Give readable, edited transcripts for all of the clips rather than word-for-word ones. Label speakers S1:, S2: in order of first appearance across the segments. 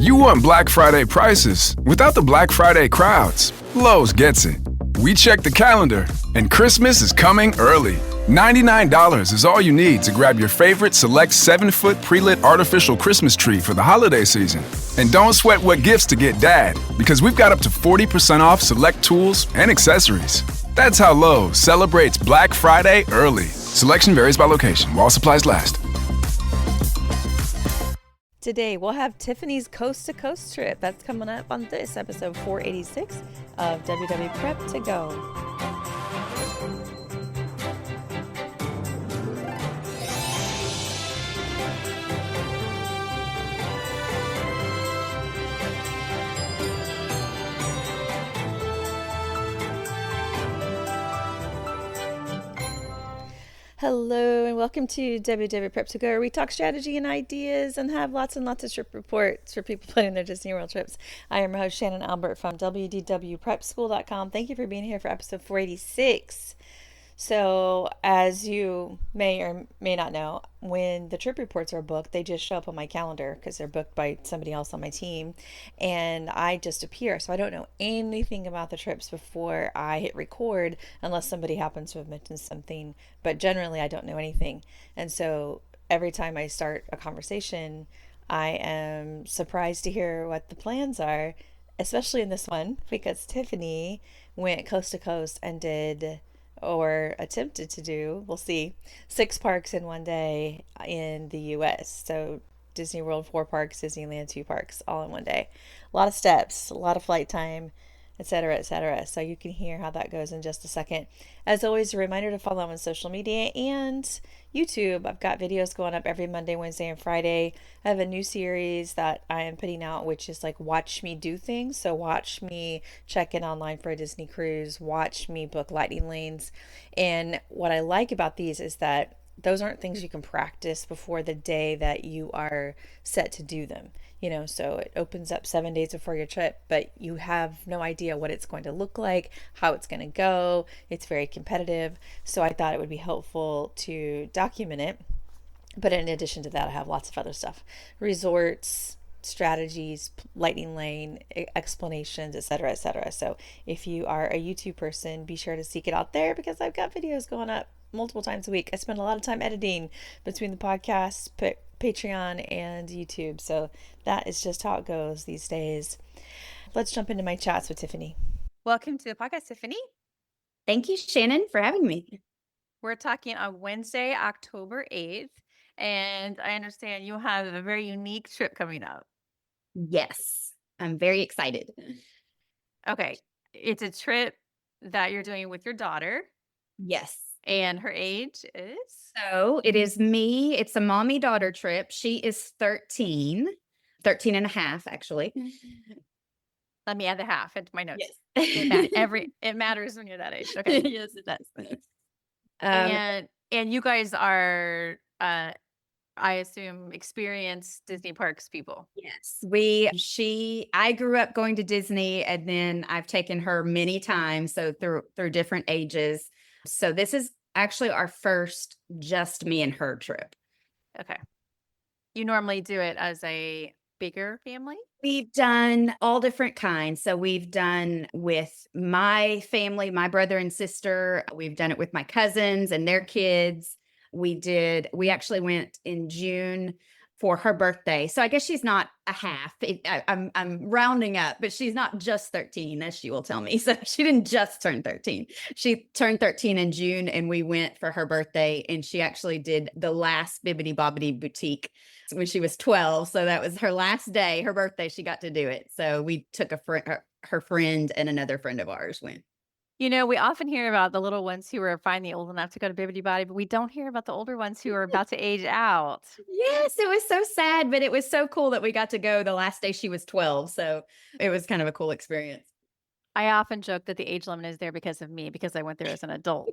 S1: You want Black Friday prices without the Black Friday crowds. Lowe's gets it. We check the calendar, and Christmas is coming early. $99 is all you need to grab your favorite select 7-foot pre-lit artificial Christmas tree for the holiday season. And don't sweat what gifts to get Dad, because we've got up to 40% off select tools and accessories. That's how Lowe's celebrates Black Friday early. Selection varies by location, while supplies last.
S2: Today, we'll have Tiffany's Coast to Coast trip. That's coming up on this episode 486 of WDW Prep to Go. Hello and welcome to WDW Prep to Go, where we talk strategy and ideas and have lots and lots of trip reports for people planning their Disney World trips. I am your host, Shannon Albert from WDWPrepSchool.com. Thank you for being here for episode 486. So, as you may or may not know, when the trip reports are booked, they just show up on my calendar because they're booked by somebody else on my team, and I just appear. So I don't know anything about the trips before I hit record unless somebody happens to have mentioned something, but generally I don't know anything. And so every time I start a conversation, I am surprised to hear what the plans are, especially in this one, because Tiffany went coast to coast and did, or attempted to do, we'll see, 6 parks in one day in the US. So Disney World 4 parks, Disneyland 2 parks, all in one day. A lot of steps, a lot of flight time, etc., etc. So you can hear how that goes in just a second. As always, a reminder to follow on social media and YouTube. I've got videos going up every Monday, Wednesday, and Friday. I have a new series that I am putting out, which is like watch me do things. So watch me check in online for a Disney cruise, watch me book lightning lanes. And what I like about these is that those aren't things you can practice before the day that you are set to do them. So it opens up 7 days before your trip, but you have no idea what it's going to look like, how it's going to go. It's very competitive. So I thought it would be helpful to document it. But in addition to that, I have lots of other stuff: resorts, strategies, lightning lane, explanations, etc., etc. So if you are a YouTube person, be sure to seek it out there, because I've got videos going up multiple times a week. I spend a lot of time editing between the podcast, Patreon, and YouTube. So that is just how it goes these days. Let's jump into my chats with Tiffany. Welcome to the podcast, Tiffany.
S3: Thank you, Shannon, for having me.
S2: We're talking on Wednesday, October 8th, and I understand you have a very unique trip coming up.
S3: Yes, I'm very excited.
S2: Okay. It's a trip that you're doing with your daughter.
S3: Yes.
S2: And her age is?
S3: So it is me. It's a mommy-daughter trip. She is 13 and a half, actually.
S2: Let me add the half into my notes.
S3: Yes.
S2: It matters when you're that age. Okay.
S3: Yes, it does.
S2: And you guys are, I assume, experienced Disney parks people.
S3: Yes. I grew up going to Disney, and then I've taken her many times, so through different ages. So this is actually our first just me and her trip.
S2: Okay. You normally do it as a bigger family?
S3: We've done all different kinds. So we've done with my family, my brother and sister. We've done it with my cousins and their kids. We actually went in June for her birthday. So I guess she's not a half. I'm rounding up, but she's not just 13, as she will tell me. So she didn't just turn 13. She turned 13 in June, and we went for her birthday, and she actually did the last Bibbidi Bobbidi Boutique when she was 12. So that was her last day, her birthday, she got to do it. So we took her friend and another friend of ours went.
S2: We often hear about the little ones who are finally old enough to go to Bibbidi Bobbidi, but we don't hear about the older ones who are about to age out.
S3: Yes, it was so sad, but it was so cool that we got to go the last day she was 12. So it was kind of a cool experience.
S2: I often joke that the age limit is there because of me, because I went there as an adult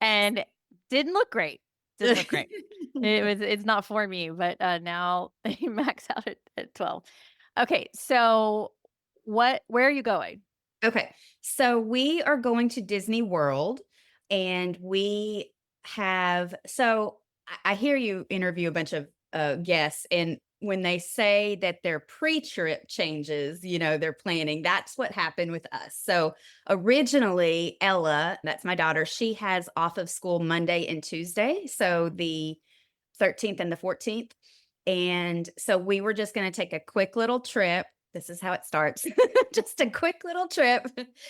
S2: and didn't look great. It's not for me, but now you max out at 12. Okay. So where are you going?
S3: Okay. So we are going to Disney World, and I hear you interview a bunch of guests. And when they say that their pre-trip changes, they're planning, that's what happened with us. So originally, Ella, that's my daughter, she has off of school Monday and Tuesday. So the 13th and the 14th. And so we were just going to take a quick little trip. This is how it starts. Just a quick little trip,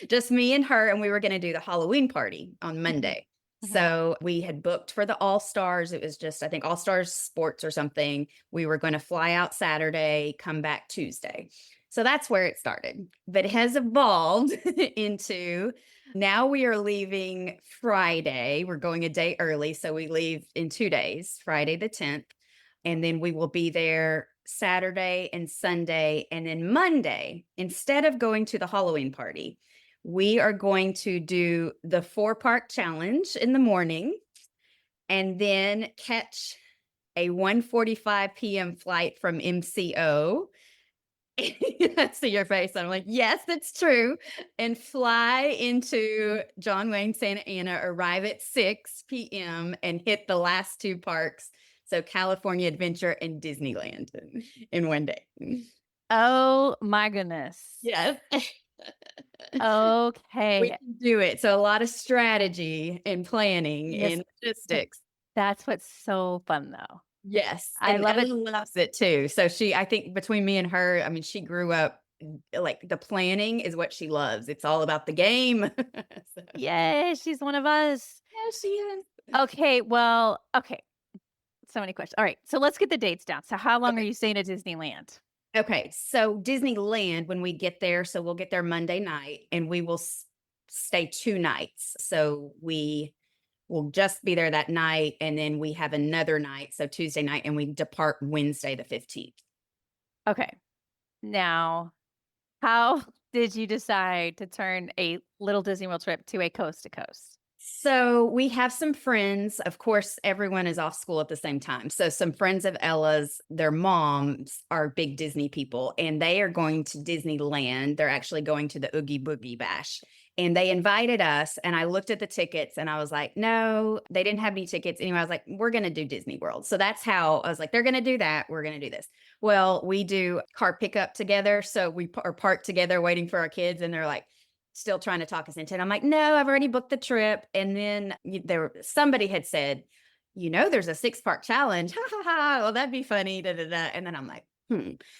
S3: just me and her. And we were going to do the Halloween party on Monday.
S2: Mhm.
S3: So we had booked for the All Stars. It was just, I think, All Stars Sports or something. We were going to fly out Saturday, come back Tuesday. So that's where it started. But it has evolved into now we are leaving Friday. We're going a day early. So we leave in 2 days, Friday the 10th. And then we will be there Saturday and Sunday. And then Monday, instead of going to the Halloween party, we are going to do the 4-park challenge in the morning and then catch a 1:45 p.m. flight from MCO. I see your face. I'm like, yes, that's true. And fly into John Wayne, Santa Ana, arrive at 6 p.m. and hit the last 2 parks. So California Adventure and Disneyland in one day.
S2: Oh my goodness.
S3: Yes. We
S2: Okay.
S3: can do it. So a lot of strategy and planning
S2: Yes,
S3: and logistics.
S2: That's what's so fun though.
S3: Yes.
S2: I
S3: And
S2: love it.
S3: Ella loves it too. So I think between me and her, I mean, she grew up like the planning is what she loves. It's all about the game. So,
S2: Yay, she's one of us.
S3: yeah, she is.
S2: Okay, well, okay. So many questions. All right, so let's get the dates down. So how long are
S3: Okay.
S2: you staying at Disneyland?
S3: Okay. So Disneyland, when we get there, so we'll get there Monday night and we will stay 2 nights. So we will just be there that night. And then we have another night. So Tuesday night, and we depart Wednesday, the 15th.
S2: Okay. Now, how did you decide to turn a little Disney World trip to a coast to coast?
S3: So we have some friends. Of course, everyone is off school at the same time. So some friends of Ella's, their moms are big Disney people, and they are going to Disneyland. They're actually going to the Oogie Boogie Bash. And they invited us, and I looked at the tickets and I was like, no, they didn't have any tickets. Anyway, I was like, we're going to do Disney World. So that's how I was like, they're going to do that. We're going to do this. Well, we do car pickup together. So we are parked together waiting for our kids, and they're like, still trying to talk us into it. I'm like, no, I've already booked the trip. And then somebody had said, there's a 6-park challenge. Ha ha ha. Well, that'd be funny. Da, da, da. And then I'm like,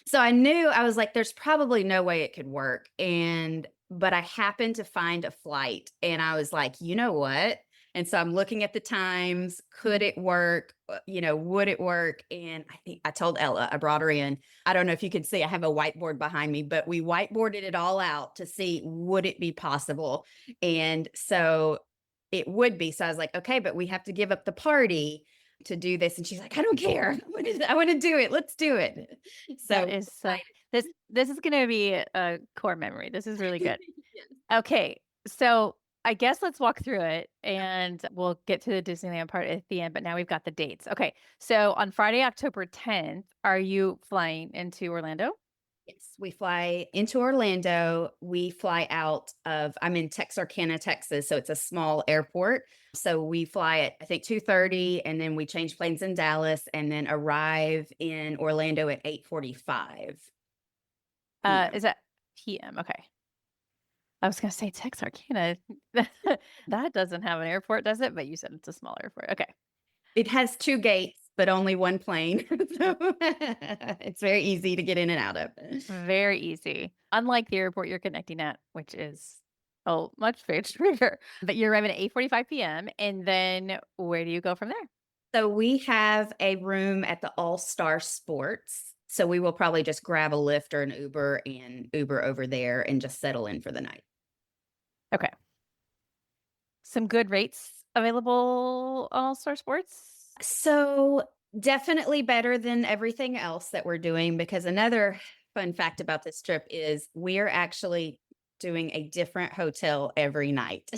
S3: So I knew, I was like, there's probably no way it could work. But I happened to find a flight, and I was like, you know what? And so I'm looking at the times. Could it work? Would it work? And I think I told Ella, I brought her in. I don't know if you can see, I have a whiteboard behind me, but we whiteboarded it all out to see, would it be possible? And so it would be. So I was like, okay, but we have to give up the party to do this. And she's like, I don't care. I want to do it. Let's do it. So
S2: This is going to be a core memory. This is really good. Okay, so I guess let's walk through it, and we'll get to the Disneyland part at the end, but now we've got the dates. Okay, so on Friday, October 10th, are you flying into Orlando?
S3: Yes, we fly into Orlando. We fly out of, I'm in Texarkana, Texas. So it's a small airport. So we fly at, I think, 2:30, and then we change planes in Dallas and then arrive in Orlando at 8:45.
S2: Is that PM? Okay. I was going to say Texarkana. That doesn't have an airport, does it? But you said it's a small airport. Okay.
S3: It has 2 gates, but only 1 plane. So it's very easy to get in and out of.
S2: Very easy. Unlike the airport you're connecting at, which is much faster. But you're arriving at 8:45 p.m. And then where do you go from there?
S3: So we have a room at the All-Star Sports. So we will probably just grab a Lyft or an Uber and Uber over there and just settle in for the night.
S2: Okay. Some good rates available on All-Star Sports?
S3: So definitely better than everything else that we're doing, because another fun fact about this trip is we're actually doing a different hotel every night.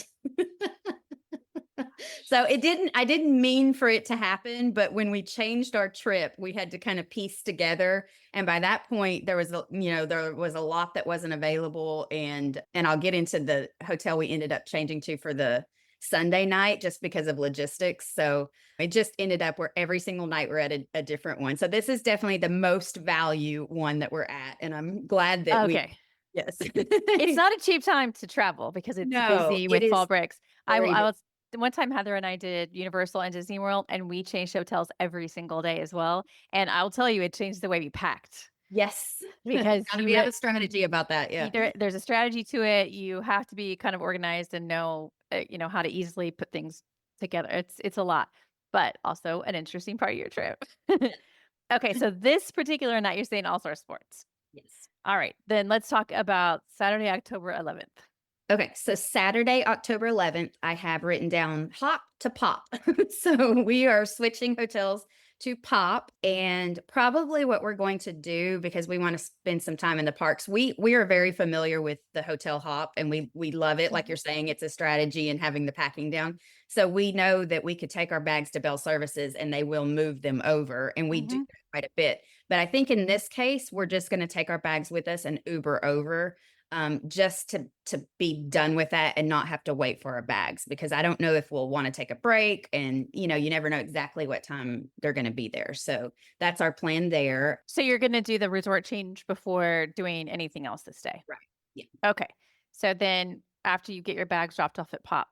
S3: So I didn't mean for it to happen, but when we changed our trip, we had to kind of piece together. And by that point, there was a lot that wasn't available. And I'll get into the hotel we ended up changing to for the Sunday night just because of logistics. So it just ended up where every single night we're at a different one. So this is definitely the most value one that we're at. And I'm glad that
S2: Okay.
S3: yes.
S2: It's not a cheap time to travel because it's
S3: No,
S2: busy
S3: it
S2: with fall
S3: is
S2: breaks.
S3: very
S2: I
S3: big.
S2: was one time Heather and I did Universal and Disney World, and we changed hotels every single day as well. And I'll tell you, it changed the way we packed
S3: Yes.
S2: because
S3: Gotta be have a strategy about that. Yeah.
S2: there's a strategy to it. You have to be kind of organized and know, how to easily put things together. It's a lot, but also an interesting part of your trip. Okay, so this particular night, you're saying all star sports.
S3: Yes.
S2: All right, then let's talk about Saturday, October 11th.
S3: Okay, so Saturday, October 11th, I have written down hop to pop. So we are switching hotels to pop, and probably what we're going to do because we want to spend some time in the parks. We are very familiar with the hotel hop, and we love it. Like you're saying, it's a strategy and having the packing down. So we know that we could take our bags to Bell Services and they will move them over, and we do
S2: Mhm.
S3: quite a bit. But I think in this case, we're just going to take our bags with us and Uber over, just to be done with that and not have to wait for our bags, because I don't know if we'll want to take a break, and you never know exactly what time they're going to be there. So that's our plan there.
S2: So you're going to do the resort change before doing anything else this day.
S3: Right. Yeah.
S2: Okay. So then after you get your bags dropped off at Pop,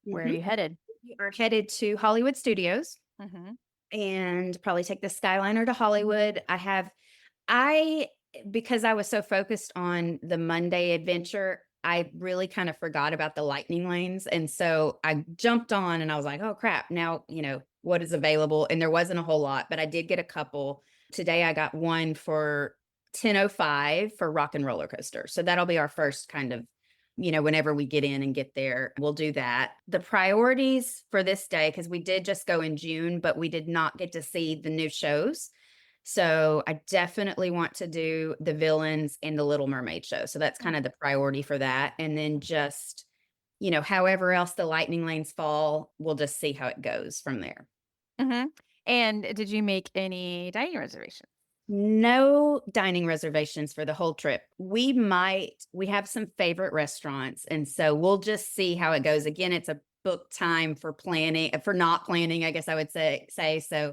S2: where are
S3: Mhm.
S2: you headed?
S3: We are headed to Hollywood Studios
S2: Mm-hmm.
S3: and probably take the Skyliner to Hollywood. I because I was so focused on the Monday adventure, I really kind of forgot about the lightning lanes. And so I jumped on and I was like, oh crap, now, what is available? And there wasn't a whole lot, but I did get a couple. Today I got one for 10:05 for Rock and Roller Coaster. So that'll be our first kind of, whenever we get in and get there, we'll do that. The priorities for this day, because we did just go in June, but we did not get to see the new shows. So I definitely want to do the Villains and the Little Mermaid show. So that's kind of the priority for that. And then just, however else the lightning lanes fall, we'll just see how it goes from there.
S2: Mm-hmm. And did you make any dining reservations?
S3: No dining reservations for the whole trip. We have some favorite restaurants. And so we'll just see how it goes. Again, it's a book time for not planning, I guess I would say. So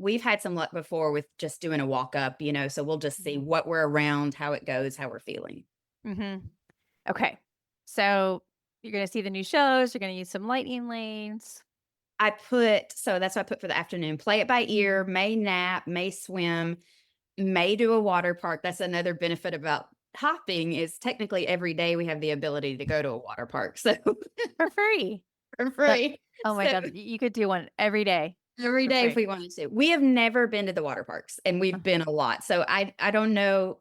S3: we've had some luck before with just doing a walk up, so we'll just see what we're around, how it goes, how we're feeling.
S2: Mm-hmm. Okay. So you're going to see the new shows. You're going to use some lightning lanes.
S3: So that's what I put for the afternoon. Play it by ear, may nap, may swim, may do a water park. That's another benefit about hopping is technically every day we have the ability to go to a water park. So
S2: For free.
S3: for free.
S2: Oh my
S3: So
S2: God. You could do one every day.
S3: every
S2: for
S3: day if
S2: free.
S3: we wanted to. We have never been to the water parks, and we've been a lot. So I don't know.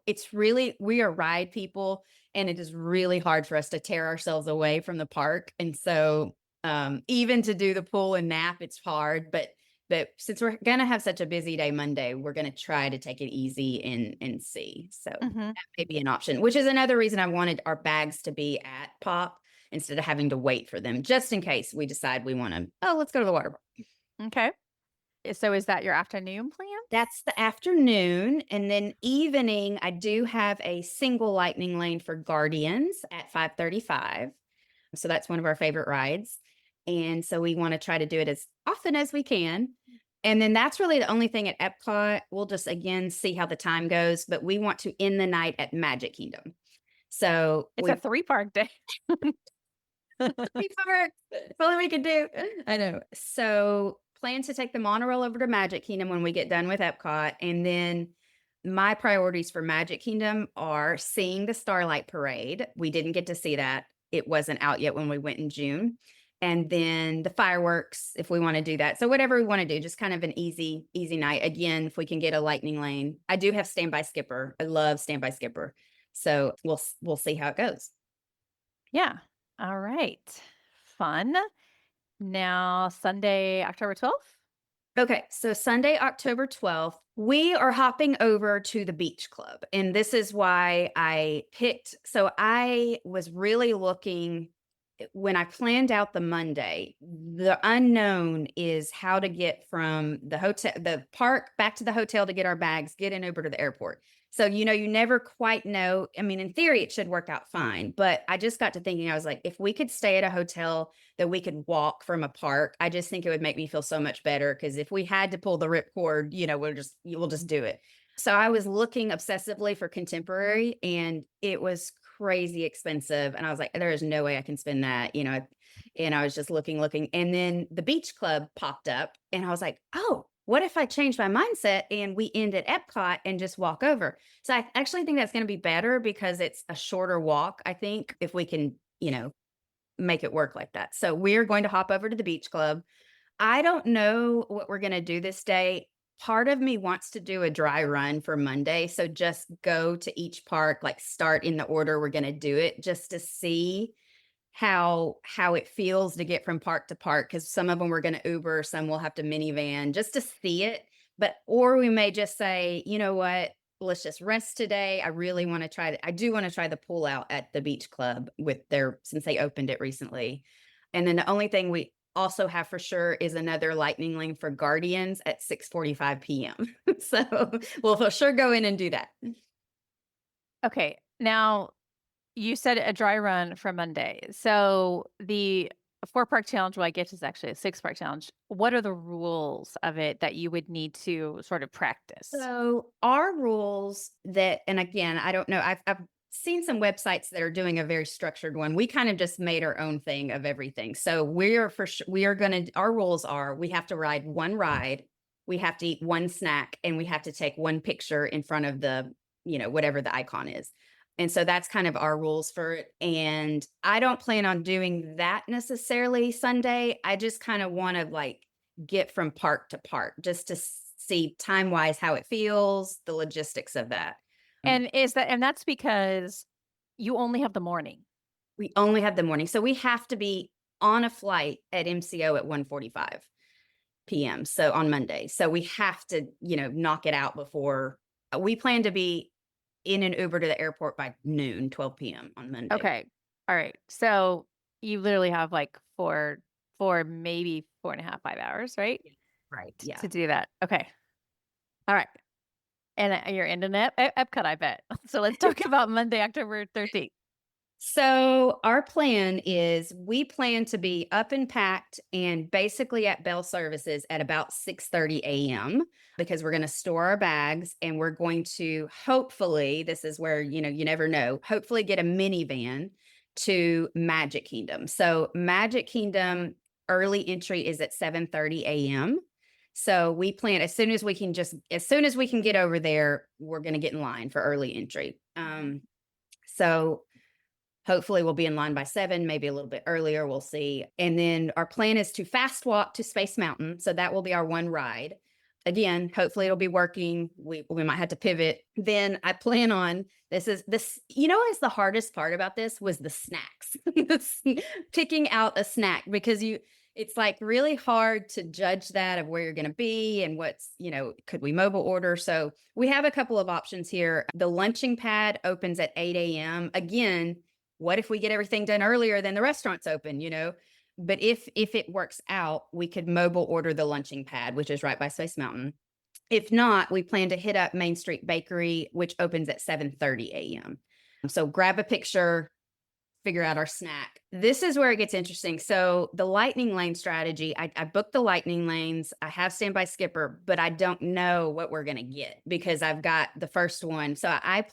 S3: We are ride people, and it is really hard for us to tear ourselves away from the park. And so even to do the pool and nap, it's hard. But since we're gonna have such a busy day Monday, we're gonna try to take it easy and see. So
S2: Mm-hmm.
S3: that may be an option, which is another reason I wanted our bags to be at Pop instead of having to wait for them, just in case we decide we want to, let's go to the water park.
S2: Okay. So is that your afternoon plan?
S3: That's the afternoon. And then evening, I do have a single lightning lane for Guardians at 5:35. So that's one of our favorite rides. And so we want to try to do it as often as we can. And then that's really the only thing at Epcot. We'll just, again, see how the time goes. But we want to end the night at Magic Kingdom. So
S2: It's a 3-park day.
S3: 3 parks. That's all we can do. I know. So plan to take the monorail over to Magic Kingdom when we get done with Epcot. And then my priorities for Magic Kingdom are seeing the Starlight Parade. We didn't get to see that. It wasn't out yet when we went in June. And then the fireworks, if we want to do that. So whatever we want to do, just kind of an easy night. Again, if we can get a lightning lane. I do have Standby Skipper. I love Standby Skipper. So we'll see how it goes.
S2: Yeah. All right. Fun. Now, Sunday, October 12th?
S3: Okay, so Sunday, October 12th, we are hopping over to the beach club. And this is why I picked. So I was really looking when I planned out the Monday, the unknown is how to get from the park back to the hotel to get our bags, get an Uber to the airport. So, you never quite know. I mean, in theory, it should work out fine. But I just got to thinking, I was like, if we could stay at a hotel that we could walk from a park, I just think it would make me feel so much better. Because if we had to pull the ripcord, we'll just do it. So I was looking obsessively for contemporary, and it was crazy expensive. And I was like, there is no way I can spend that, and I was just looking. And then the beach club popped up, and I was like, oh, what if I change my mindset and we end at Epcot and just walk over? So I actually think that's going to be better because it's a shorter walk, I think, if we can, make it work like that. So we're going to hop over to the beach club. I don't know what we're going to do this day. Part of me wants to do a dry run for Monday. So just go to each park, like start in the order we're going to do it, just to see how it feels to get from park to park. Because some of them we're going to Uber, some we'll have to minivan just to see it. Or we may just say, you know what, let's just rest today. I really want to try I do want to try the pool out at the beach club since they opened it recently. And then the only thing we also have for sure is another lightning lane for Guardians at 6:45 p.m. So we'll for sure go in and do that.
S2: Okay. Now, you said a dry run for Monday. So the 4-park challenge, well, I guess it's actually a 6-park challenge. What are the rules of it that you would need to sort of practice?
S3: So our rules and again, I don't know, I've seen some websites that are doing a very structured one. We kind of just made our own thing of everything. So our rules are, we have to ride one ride, we have to eat one snack, and we have to take one picture in front of the, whatever the icon is. And so that's kind of our rules for it. And I don't plan on doing that necessarily Sunday. I just kind of want to get from park to park just to see time-wise how it feels, the logistics of that.
S2: And that's because you only have the morning.
S3: We only have the morning. So we have to be on a flight at MCO at 1:45 p.m. So on Monday. So we have to, knock it out before we plan to be in an Uber to the airport by noon, 12 p.m. on Monday.
S2: Okay. All right. So you literally have maybe 4.5, 5 hours, right?
S3: Right. Yeah.
S2: To do that. Okay. All right. And you're in Epcot, I bet. So let's talk about Monday, October 13th.
S3: So our plan is we plan to be up and packed and basically at bell services at about 6:30 a.m. because we're going to store our bags, and we're going to hopefully, this is where, you never know, hopefully get a minivan to Magic Kingdom. So Magic Kingdom early entry is at 7:30 a.m. So we plan as soon as we can get over there, we're going to get in line for early entry. So hopefully we'll be in line by 7, maybe a little bit earlier. We'll see. And then our plan is to fast walk to Space Mountain. So that will be our one ride. Again, hopefully it'll be working. We might have to pivot. Then I plan on what's the hardest part about this was the snacks, picking out a snack, because it's really hard to judge that of where you're going to be and what's, could we mobile order? So we have a couple of options here. The lunching pad opens at 8 a.m. Again, what if we get everything done earlier than the restaurant's open, But if it works out, we could mobile order the lunching pad, which is right by Space Mountain. If not, we plan to hit up Main Street Bakery, which opens at 7:30 a.m. So grab a picture, figure out our snack. This is where it gets interesting. So the lightning lane strategy, I booked the lightning lanes. I have standby skipper, but I don't know what we're going to get because I've got the first one. So I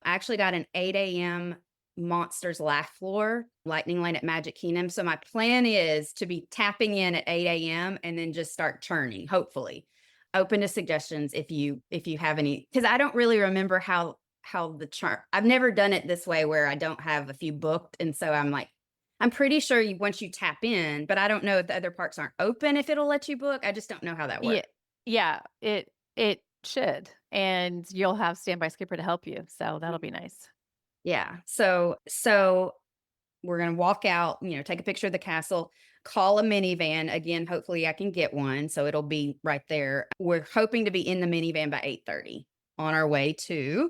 S3: actually got an 8 a.m. Monsters Laugh Floor lightning lane at Magic Kingdom. So my plan is to be tapping in at 8 a.m. and then just start churning, hopefully. Open to suggestions if you have any, because I don't really remember how the chart. I've never done it this way where I don't have a few booked. And so I'm pretty sure once you tap in, but I don't know if the other parks aren't open, if it'll let you book. I just don't know how that works.
S2: Yeah, it should. And you'll have standby skipper to help you. So that'll be nice.
S3: Yeah. So we're going to walk out, take a picture of the castle, call a minivan. Again, hopefully I can get one. So it'll be right there. We're hoping to be in the minivan by 8:30 on our way to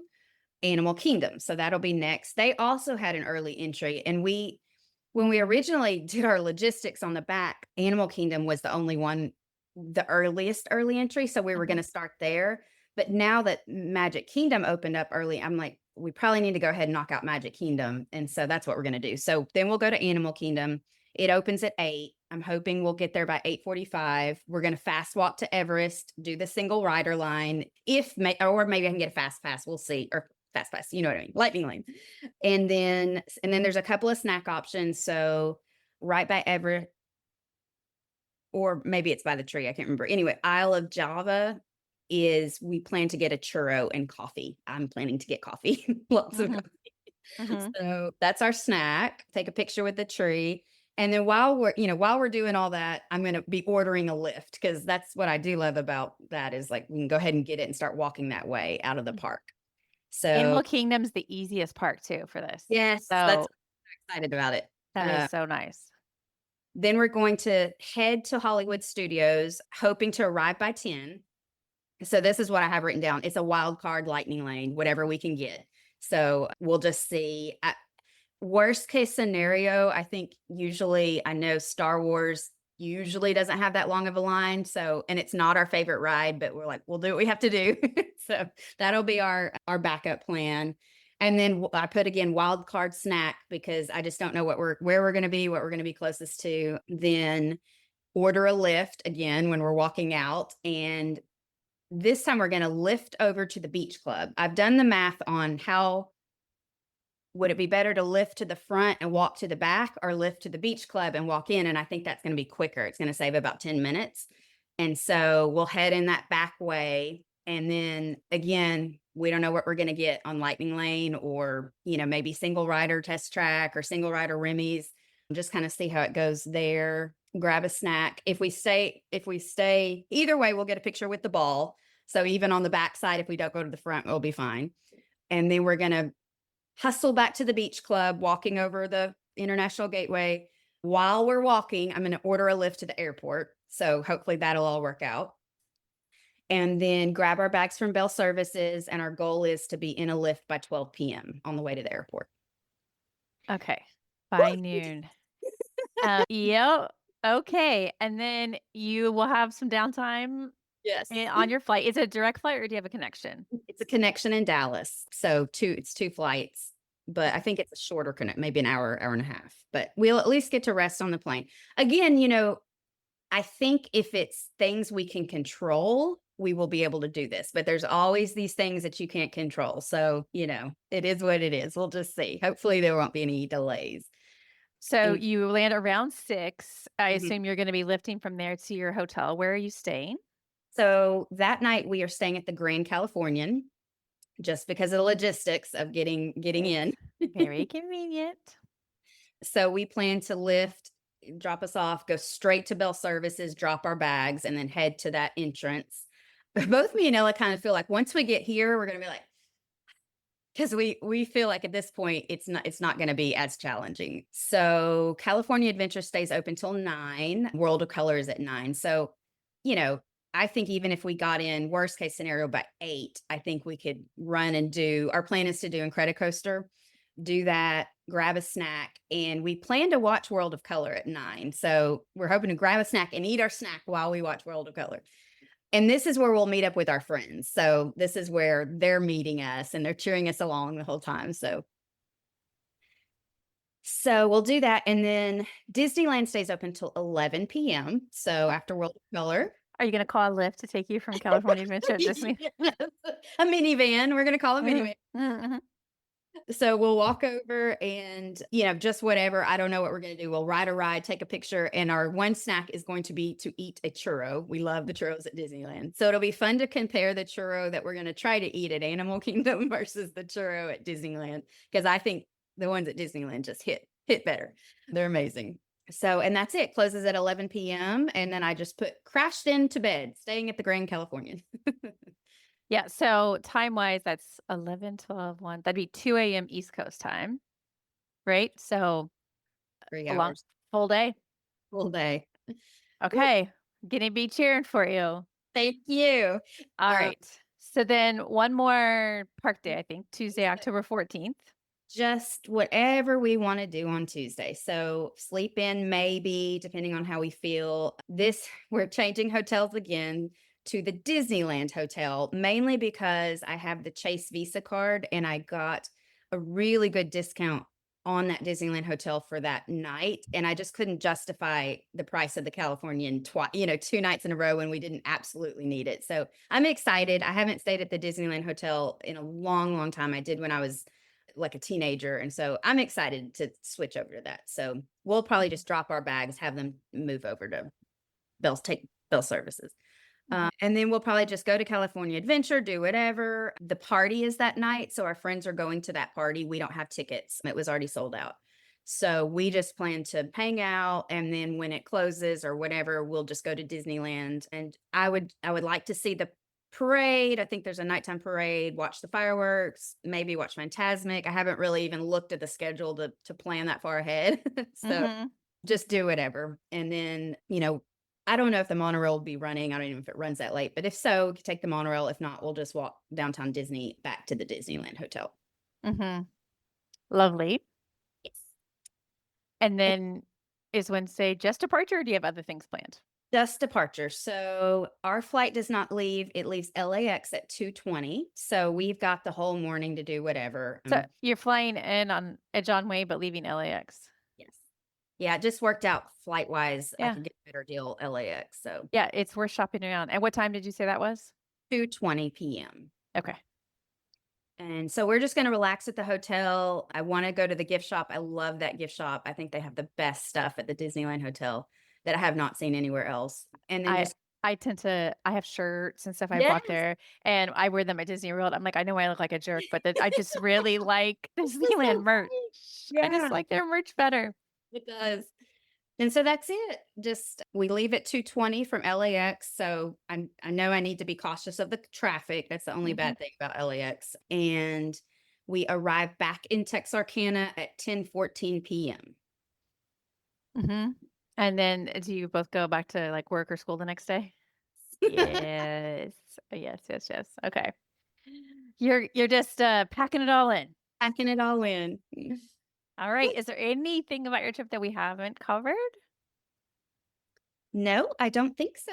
S3: Animal Kingdom. So that'll be next. They also had an early entry, and we when we originally did our logistics on the back, Animal Kingdom was the only one, the earliest early entry. So we were going to start there. But now that Magic Kingdom opened up early, I'm like, we probably need to go ahead and knock out Magic Kingdom. And so that's what we're going to do. So then we'll go to Animal Kingdom. It opens at 8. I'm hoping we'll get there by 8:45. We're going to fast walk to Everest, do the single rider line. Or maybe I can get a fast pass. We'll see. Or fast pass, you know what I mean? Lightning lane. And then there's a couple of snack options. So right by Everest, or maybe it's by the tree. I can't remember. Anyway, Isle of Java we plan to get a churro and coffee. I'm planning to get coffee. Lots of coffee. So that's our snack. Take a picture with the tree. And then while we're doing all that, I'm going to be ordering a lift, because that's what I do love about that is like, we can go ahead and get it and start walking that way out of the park. So
S2: Animal Kingdom's the easiest park too for this.
S3: yes,
S2: So
S3: that's excited about it.
S2: that is so nice.
S3: Then we're going to head to Hollywood Studios, hoping to arrive by 10. So this is what I have written down. It's a wild card lightning lane, whatever we can get. So we'll just see. Worst case scenario, I think I know Star Wars usually doesn't have that long of a line. So, and it's not our favorite ride, but we're like, we'll do what we have to do. So that'll be our backup plan. And then I put again wild card snack, because I just don't know where we're going to be, what we're going to be closest to. Then order a lift again when we're walking out, and this time we're going to lift over to the beach club. I've done the math on how would it be better to lift to the front and walk to the back, or lift to the beach club and walk in. And I think that's going to be quicker. It's going to save about 10 minutes. And so we'll head in that back way. And then again, we don't know what we're going to get on Lightning Lane, or, maybe single rider test track or single rider Remy's. Just kind of see how it goes there. Grab a snack. If we stay, either way, we'll get a picture with the ball. So even on the back side, if we don't go to the front, we'll be fine. And then we're going to hustle back to the beach club, walking over the International Gateway. While we're walking, I'm going to order a lift to the airport. So hopefully that'll all work out. And then grab our bags from Bell Services. And our goal is to be in a lift by 12 p.m. on the way to the airport.
S2: Okay. By noon. Yep. Okay. And then you will have some downtime.
S3: Yes.
S2: On your flight. Is it a direct flight, or do you have a connection?
S3: It's a connection in Dallas. So it's 2 flights, but I think it's a shorter connect, maybe an hour and a half, but we'll at least get to rest on the plane. Again, I think if it's things we can control, we will be able to do this, but there's always these things that you can't control. So, it is what it is. We'll just see. Hopefully there won't be any delays.
S2: So you land around 6. I assume you're going to be lifting from there to your hotel. Where are you staying?
S3: So that night we are staying at the Grand Californian, just because of the logistics of getting in.
S2: Very convenient.
S3: So we plan to drop us off, go straight to Bell Services, drop our bags, and then head to that entrance. But both me and Ella kind of feel like once we get here, we're going to be like, because we feel like at this point it's not going to be as challenging. So California Adventure stays open till 9. World of Color is at 9. So, I think even if we got in worst case scenario by 8, I think we could run and our plan is to do Incredicoaster, do that, grab a snack. And we plan to watch World of Color at 9. So we're hoping to grab a snack and eat our snack while we watch World of Color. And this is where we'll meet up with our friends. So this is where they're meeting us and they're cheering us along the whole time. So we'll do that. And then Disneyland stays open until 11 p.m. So after World of Color.
S2: Are you going to call a lift to take you from California Adventure to Disney?
S3: A minivan. We're going to call it a minivan.
S2: Mm-hmm.
S3: So we'll walk over and, just whatever. I don't know what we're going to do. We'll ride a ride, take a picture. And our one snack is going to be to eat a churro. We love the churros at Disneyland. So it'll be fun to compare the churro that we're going to try to eat at Animal Kingdom versus the churro at Disneyland. Because I think the ones at Disneyland just hit better. They're amazing. So, and that's it. Closes at 11 p.m. And then I just crashed into bed, staying at the Grand Californian.
S2: Yeah. So time-wise, that's 11, 12, 1. That'd be 2 a.m. East Coast time, right? So
S3: 3
S2: a long,
S3: hours.
S2: full day.
S3: Full day.
S2: Okay. Gonna be cheering for you.
S3: Thank you.
S2: All right. So then one more park day, I think, Tuesday, October 14th.
S3: Just whatever we want to do on Tuesday. So sleep in, maybe, depending on how we feel. We're changing hotels again to the Disneyland hotel, mainly because I have the Chase Visa card and I got a really good discount on that Disneyland hotel for that night. And I just couldn't justify the price of the Californian 2 nights in a row when we didn't absolutely need it. So I'm excited. I haven't stayed at the Disneyland hotel in a long, long time. I did when I was like a teenager. And so I'm excited to switch over to that. So we'll probably just drop our bags, have them move over to take Bell Services. And then we'll probably just go to California Adventure, do whatever. The party is that night. So our friends are going to that party. We don't have tickets. It was already sold out. So we just plan to hang out. And then when it closes or whatever, we'll just go to Disneyland. And I would like to see the parade. I think there's a nighttime parade, watch the fireworks, maybe watch Fantasmic. I haven't really even looked at the schedule to plan that far ahead. So just do whatever. And then, I don't know if the monorail will be running. I don't even know if it runs that late, but if so, take the monorail. If not, we'll just walk downtown Disney back to the Disneyland hotel.
S2: Lovely.
S3: Yes.
S2: And then is Wednesday just departure, or do you have other things planned?
S3: Just departure. So our flight does not leave. It leaves LAX at 2:20. So we've got the whole morning to do whatever.
S2: So you're flying in on a John Way, but leaving LAX.
S3: Yes. Yeah, it just worked out flight wise.
S2: Yeah.
S3: I could get a better deal LAX. So
S2: yeah, it's worth shopping around. And what time did you say that was?
S3: 2:20 p.m.
S2: Okay.
S3: And so we're just going to relax at the hotel. I want to go to the gift shop. I love that gift shop. I think they have the best stuff at the Disneyland hotel that I have not seen anywhere else. And then
S2: I have shirts and stuff I bought there, and I wear them at Disney World. I'm like, I know I look like a jerk, but I just really like Disneyland merch. I just like their merch better.
S3: It does. And so that's it. Just we leave at 2:20 from LAX. So I know I need to be cautious of the traffic. That's the only bad thing about LAX. And we arrive back in Texarkana at 10:14 p.m.
S2: And then do you both go back to like work or school the next day? Yes. Yes. Okay. You're just packing it all in.
S3: Packing it all in.
S2: All right. Is there anything about your trip that we haven't covered?
S3: No, I don't think so.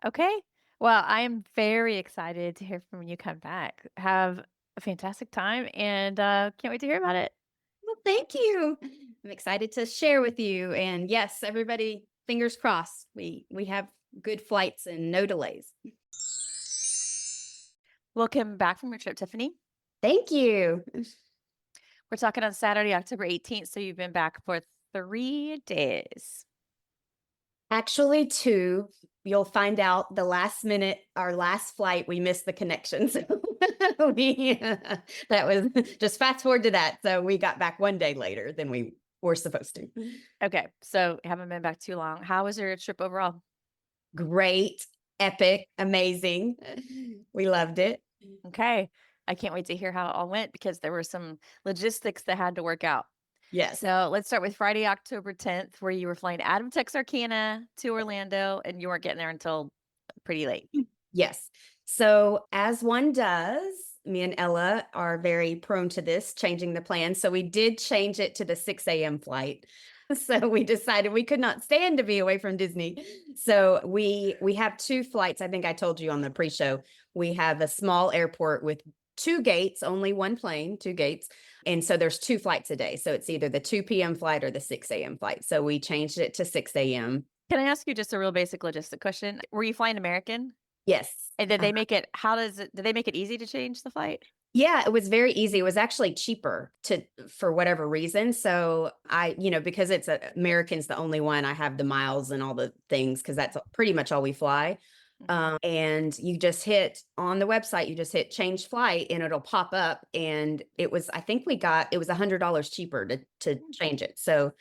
S2: Okay. Well, I am very excited to hear from when you come back. Have a fantastic time, and can't wait to hear about it.
S3: Well, thank you. I'm excited to share with you. And yes, everybody, fingers crossed. We have good flights and no delays.
S2: Welcome back from your trip, Tiffany.
S3: Thank you.
S2: We're talking on Saturday, October 18th. So you've been back for 3 days.
S3: Actually, 2. You'll find out the last minute, our last flight, we missed the connections. That was just fast forward to that. So we got back 1 day later than we were supposed to.
S2: Okay. So haven't been back too long. How was your trip overall?
S3: Great, epic, amazing. We loved it.
S2: Okay. I can't wait to hear how it all went because there were some logistics that had to work out.
S3: Yes.
S2: So let's start with Friday, October 10th, where you were flying out of Texarkana to Orlando and you weren't getting there until pretty late.
S3: Yes. So as one does, me and Ella are very prone to this, changing the plan. So we did change it to the 6 a.m. flight. So we decided we could not stand to be away from Disney. So we have 2 flights. I think I told you on the pre-show, we have a small airport with 2 gates, only 1 plane, 2 gates. And so there's 2 flights a day. So it's either the 2 p.m. flight or the 6 a.m. flight. So we changed it to 6 a.m.
S2: Can I ask you just a real basic logistic question? Were you flying American?
S3: Yes.
S2: And did they make it, did they make it easy to change the flight?
S3: Yeah, it was very easy. It was actually cheaper for whatever reason. So because it's American's the only one, I have the miles and all the things because that's pretty much all we fly. And you just hit on the website, you just hit change flight and it'll pop up. And it was $100 cheaper to change it. So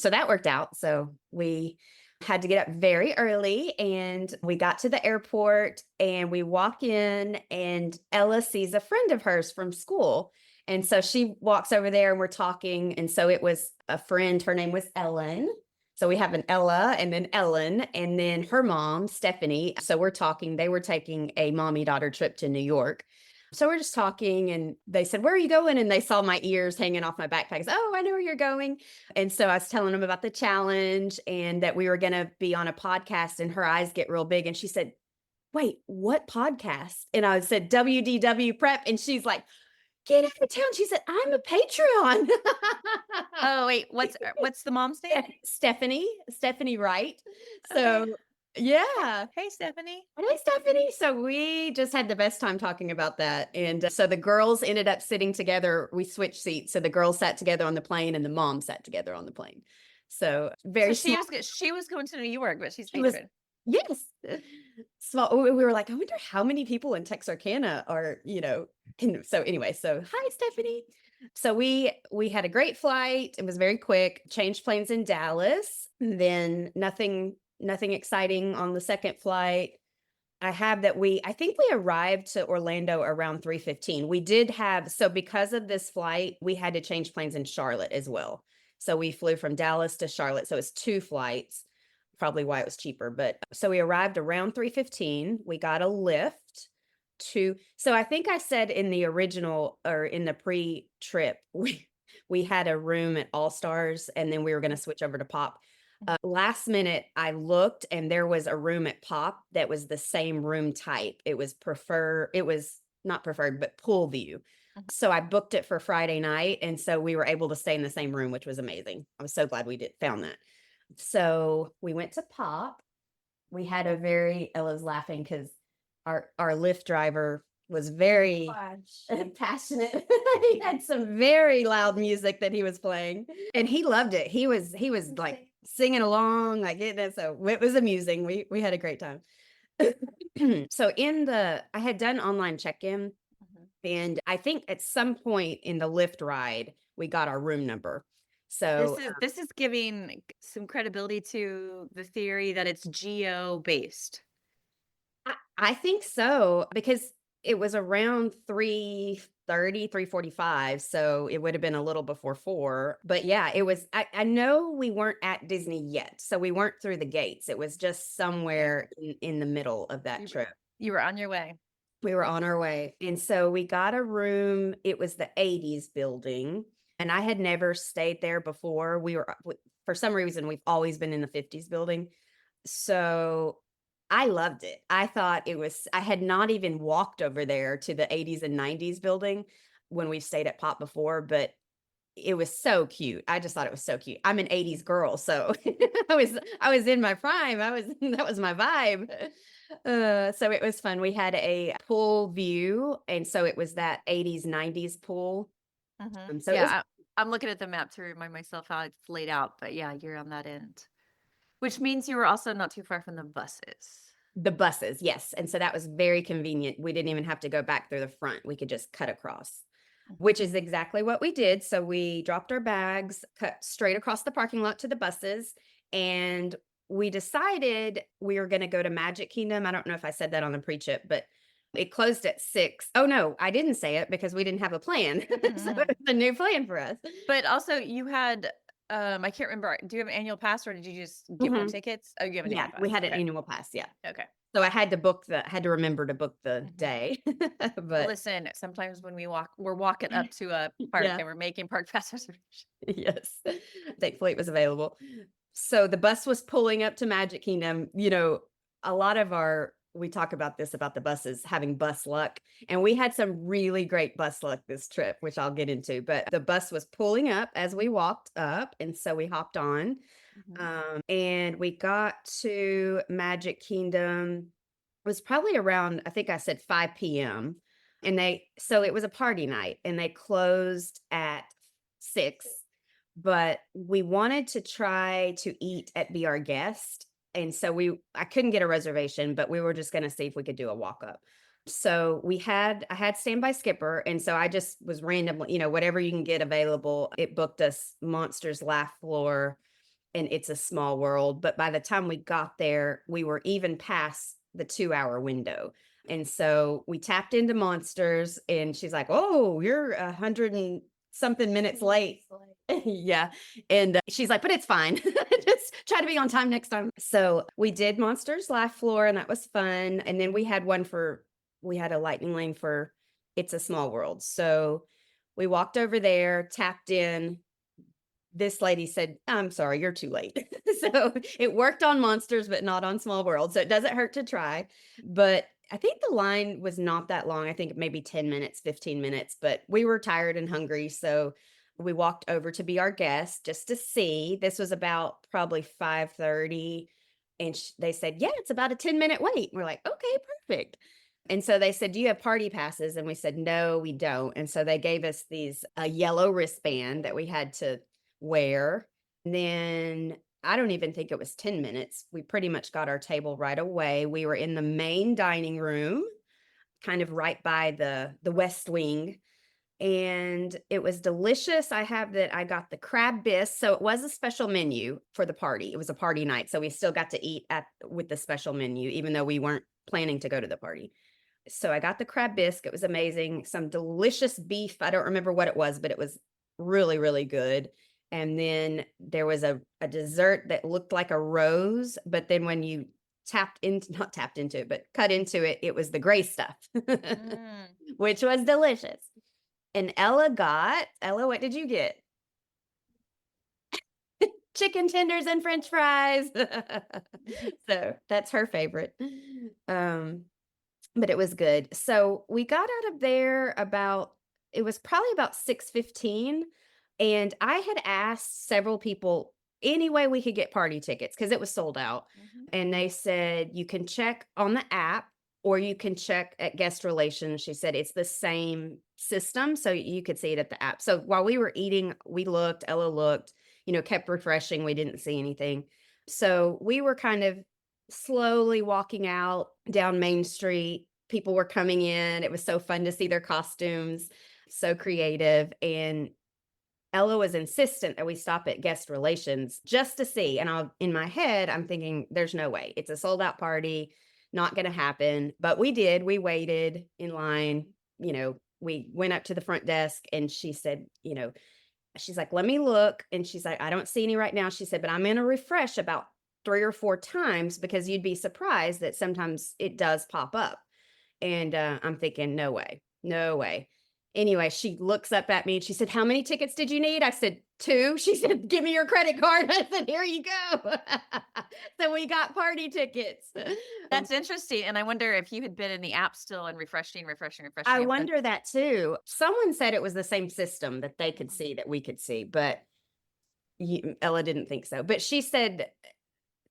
S3: that worked out. So we had to get up very early and we got to the airport and we walk in and Ella sees a friend of hers from school. And so she walks over there and we're talking. And so it was a friend, her name was Ellen. So we have an Ella and then Ellen and then her mom, Stephanie. So we're talking, they were taking a mommy-daughter trip to New York. So we're just talking and they said, "Where are you going?" And they saw my ears hanging off my backpack. "Oh, I know where you're going." And so I was telling them about the challenge and that we were going to be on a podcast, and her eyes get real big. And she said, "Wait, what podcast?" And I said, "WDW Prep." And she's like, "Get out of town." She said, "I'm a Patreon."
S2: Oh, wait, what's the mom's name?
S3: Stephanie Wright.
S2: Okay.
S3: So yeah.
S2: Hey, Stephanie.
S3: Hey, Stephanie. So we just had the best time talking about that. And so the girls ended up sitting together. We switched seats. So the girls sat together on the plane and the mom sat together on the plane. So very
S2: So
S3: small.
S2: she was going to New York, but she's
S3: She was-
S2: patron.
S3: Yes. Small. We were like, I wonder how many people in Texarkana are, and so anyway, so hi, Stephanie. So we had a great flight. It was very quick. Changed planes in Dallas. Then nothing exciting on the second flight. I think we arrived to Orlando around 3:15. We did have, so because of this flight, we had to change planes in Charlotte as well. So we flew from Dallas to Charlotte. So it's 2 flights, probably why it was cheaper. But so we arrived around 3:15. We got a lift so I think I said in the original or in the pre-trip, we had a room at All Stars and then we were going to switch over to Pop. Last minute, I looked and there was a room at Pop that was the same room type. It was not preferred, but pool view. So I booked it for Friday night. And so we were able to stay in the same room, which was amazing. I was so glad we found that. So we went to Pop. We had Ella's laughing because our Lyft driver was very passionate. He had some very loud music that he was playing and he loved it. He was like singing along, like it. So it was amusing. We had a great time. So I had done online check-in and I think at some point in the Lyft ride, we got our room number. So
S2: this is giving some credibility to the theory that it's geo-based.
S3: I think so, because it was around 3:30, 3:45. So it would have been a little before 4. But yeah, it was, I know we weren't at Disney yet. So we weren't through the gates. It was just somewhere in the middle of that trip.
S2: You were on your way.
S3: We were on our way. And so we got a room. It was the 80s building. And I had never stayed there before. For some reason, we've always been in the 50s building. So I loved it. I thought I had not even walked over there to the 80s and 90s building when we stayed at Pop before, but it was so cute. I just thought it was so cute. I'm an 80s girl, so I was in my prime. That was my vibe. So it was fun. We had a pool view, and so it was that 80s, 90s pool.
S2: So yeah, I'm looking at the map to remind myself how it's laid out, but yeah, you're on that end. Which means you were also not too far from the buses.
S3: The buses, yes. And so that was very convenient. We didn't even have to go back through the front. We could just cut across, which is exactly what we did. So we dropped our bags, cut straight across the parking lot to the buses, and we decided we were going to go to Magic Kingdom. I don't know if I said that on the pre-trip, but it closed at 6. Oh, no, I didn't say it because we didn't have a plan. So it was a new plan for us.
S2: But also you had... I can't remember. Do you have an annual pass or did you just get one tickets? Oh, you have an annual pass.
S3: We had an annual pass. Yeah.
S2: Okay.
S3: So I had to remember to book the day. But
S2: listen, sometimes when we're walking up to a park and we're making park pass reservations.
S3: Yes. Thankfully it was available. So the bus was pulling up to Magic Kingdom. A lot of we talk about the buses having bus luck, and we had some really great bus luck this trip, which I'll get into, but the bus was pulling up as we walked up. And so we hopped on, and we got to Magic Kingdom. It was probably around, I think I said 5 p.m. So it was a party night and they closed at 6, but we wanted to try to eat at Be Our Guest. And so I couldn't get a reservation, but we were just going to see if we could do a walk up. So I had Standby Skipper. And so I just was randomly, whatever you can get available. It booked us Monsters Laugh Floor and It's a Small World. But by the time we got there, we were even past the 2-hour window. And so we tapped into Monsters and she's like, "Oh, you're 100 and something minutes late." Yeah. And she's like, "But it's fine. Just try to be on time next time." So we did Monsters Laugh Floor and that was fun. And then we had a lightning lane for It's a Small World. So we walked over there, tapped in. This lady said, I'm sorry, you're too late. So it worked on Monsters, but not on Small World. So it doesn't hurt to try. But I think the line was not that long. I think maybe 10 minutes, 15 minutes, but we were tired and hungry. So we walked over to be our guest just to see. This was about probably 5:30. And they said, yeah, it's about a 10-minute wait. We're like, okay, perfect. And so they said, do you have party passes? And we said, no, we don't. And so they gave us a yellow wristband that we had to wear. And then I don't even think it was 10 minutes. We pretty much got our table right away. We were in the main dining room, kind of right by the West Wing. And it was delicious. I got the crab bisque. So it was a special menu for the party. It was a party night. So we still got to eat with the special menu, even though we weren't planning to go to the party. So I got the crab bisque. It was amazing. Some delicious beef. I don't remember what it was, but it was really, really good. And then there was a dessert that looked like a rose, but then when you not tapped into it, but cut into it, it was the gray stuff, which was delicious. And Ella, what did you get? Chicken tenders and French fries. So that's her favorite. But it was good. So we got out of there it was probably about 6:15. And I had asked several people any way we could get party tickets because it was sold out. And they said, you can check on the app or you can check at guest relations. She said it's the same system. So you could see it at the app. So while we were eating, Ella looked, kept refreshing. We didn't see anything. So we were kind of slowly walking out down Main Street. People were coming in. It was so fun to see their costumes, so creative. And Ella was insistent that we stop at guest relations just to see. And in my head, I'm thinking, there's no way. It's a sold out party, not going to happen. But we did. We waited in line. We went up to the front desk and she said, she's like, let me look. And she's like, I don't see any right now. She said, but I'm going to refresh about 3 or 4 times because you'd be surprised that sometimes it does pop up. And I'm thinking, no way. Anyway, she looks up at me and she said, how many tickets did you need? I said, 2. She said, give me your credit card. I said, here you go. So we got party tickets.
S2: That's interesting. And I wonder if you had been in the app still and refreshing.
S3: I wonder that too. Someone said it was the same system that they could see that we could see, but Ella didn't think so. But she said,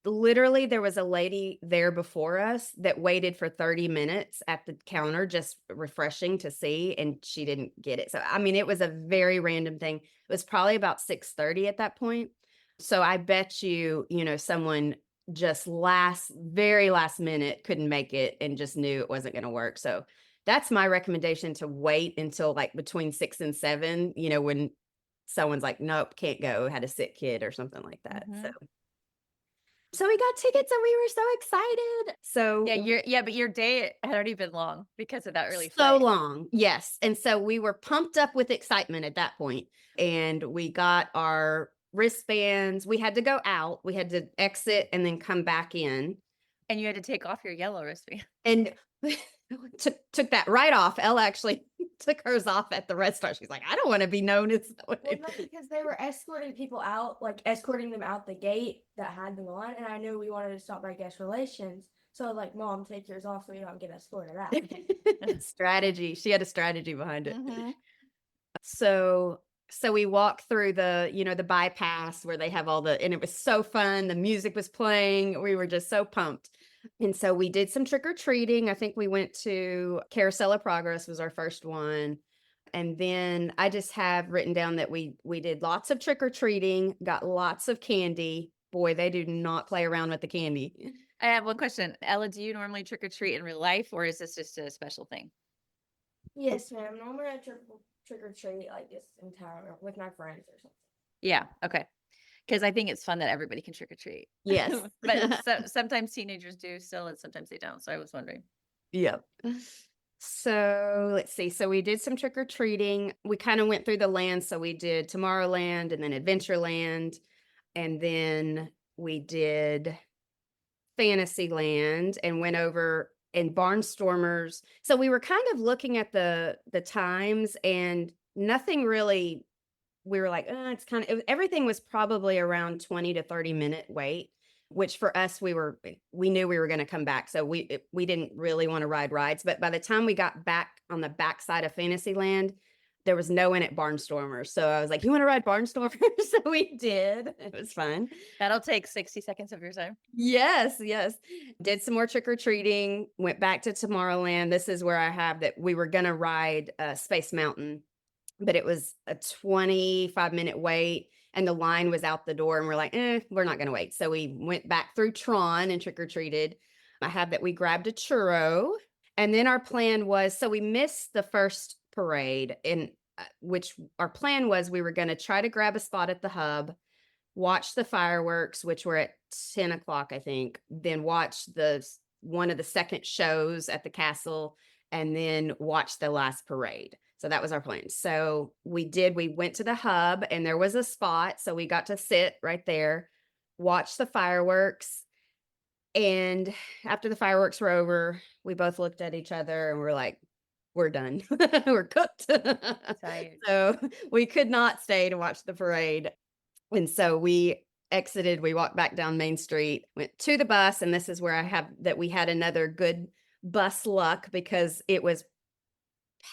S3: literally, there was a lady there before us that waited for 30 minutes at the counter, just refreshing to see, and she didn't get it. So, I mean, it was a very random thing. It was probably about 6:30 at that point. So I bet you, someone just very last minute couldn't make it and just knew it wasn't going to work. So that's my recommendation, to wait until like between 6 and 7, when someone's like, nope, can't go, had a sick kid or something like that. So we got tickets and we were so excited. So
S2: but your day had already been long because of that early
S3: so
S2: flight.
S3: long. Yes. And so we were pumped up with excitement at that point. And we got our wristbands. We had to go out. We had to exit and then come back in.
S2: And you had to take off your yellow wristband.
S3: And took that right off. Ella actually took hers off at the restaurant. She's like, I don't want to be known as.
S4: Well, not because they were escorting people out, like escorting them out the gate that had them on, and I knew we wanted to stop by guest relations. So I was like, Mom, take yours off so we don't get escorted out.
S3: Strategy. She had a strategy behind it. So we walked through the bypass where they have and it was so fun. The music was playing. We were just so pumped. And so we did some trick-or-treating. I think we went to Carousel of Progress was our first one. And then I just have written down that we did lots of trick-or-treating, got lots of candy. Boy, they do not play around with the candy.
S2: I have one question. Ella, do you normally trick-or-treat in real life, or is this just a special thing?
S4: Yes, ma'am. Normally I trick-or-treat like this entire with my friends or something.
S2: Yeah. Okay. Because I think it's fun that everybody can trick or treat.
S3: Yes.
S2: But sometimes teenagers do still, and sometimes they don't. So I was wondering.
S3: Yep. So let's see. So we did some trick or treating. We kind of went through the land. So we did Tomorrowland and then Adventureland. And then we did Fantasyland and went over and Barnstormers. So we were kind of looking at the times, and nothing really, we were like, it's kind of, everything was probably around 20 to 30-minute wait, which for us, we knew we were going to come back. So we didn't really want to ride rides. But by the time we got back on the backside of Fantasyland, there was no one at Barnstormers. So I was like, you want to ride Barnstormers? So we did. It was fun.
S2: That'll take 60 seconds of your time.
S3: Yes. Did some more trick-or-treating, went back to Tomorrowland. This is where I have that we were going to ride Space Mountain, but it was a 25-minute wait and the line was out the door, and we're like, we're not going to wait. So we went back through Tron and trick-or-treated. I have that we grabbed a churro, and then our plan was, so we missed the first parade, and which our plan was we were going to try to grab a spot at the hub, watch the fireworks, which were at 10 o'clock, I think, then watch one of the second shows at the castle, and then watch the last parade. So that was our plan. So we went to the hub, and there was a spot. So we got to sit right there, watch the fireworks. And after the fireworks were over, we both looked at each other and we're like, we're done. We're cooked.
S2: Tired.
S3: So we could not stay to watch the parade. And so we exited, we walked back down Main Street, went to the bus. And this is where I have that we had another good bus luck, because it was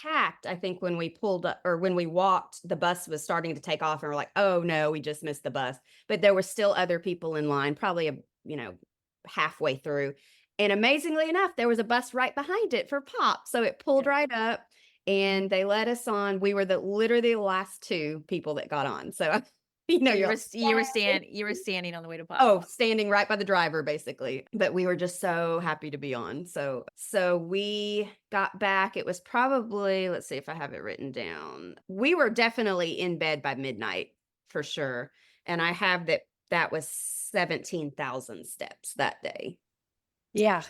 S3: packed. I think when we pulled up, or when we walked, the bus was starting to take off, and we're like, oh no, we just missed the bus. But there were still other people in line, probably halfway through. And amazingly enough, there was a bus right behind it for Pop. So it pulled right up, and they let us on. We were literally the last two people that got on. So you were
S2: standing on the way to Pop.
S3: Oh, standing right by the driver, basically. But we were just so happy to be on. So we got back. It was probably, let's see if I have it written down. We were definitely in bed by midnight for sure. And I have that was 17,000 steps that day.
S2: Yeah,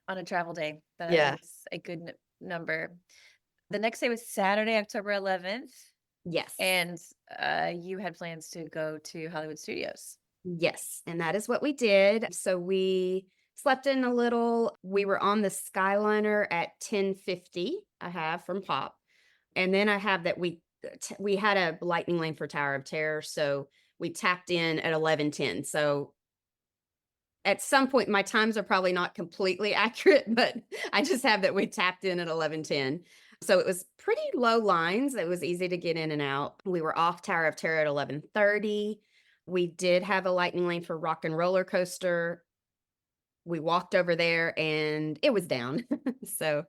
S2: on a travel day.
S3: Yeah.
S2: That's a good number. The next day was Saturday, October 11th.
S3: Yes.
S2: And you had plans to go to Hollywood Studios.
S3: Yes. And that is what we did. So we slept in a little. We were on the Skyliner at 10:50, I have from Pop. And then I have that we had a lightning lane for Tower of Terror. So we tapped in at 11:10. So at some point, my times are probably not completely accurate, but I just have that we tapped in at 11:10. So it was pretty low lines. It was easy to get in and out. We were off Tower of Terror at 11:30. We did have a lightning lane for Rock and Roller Coaster. We walked over there and it was down. So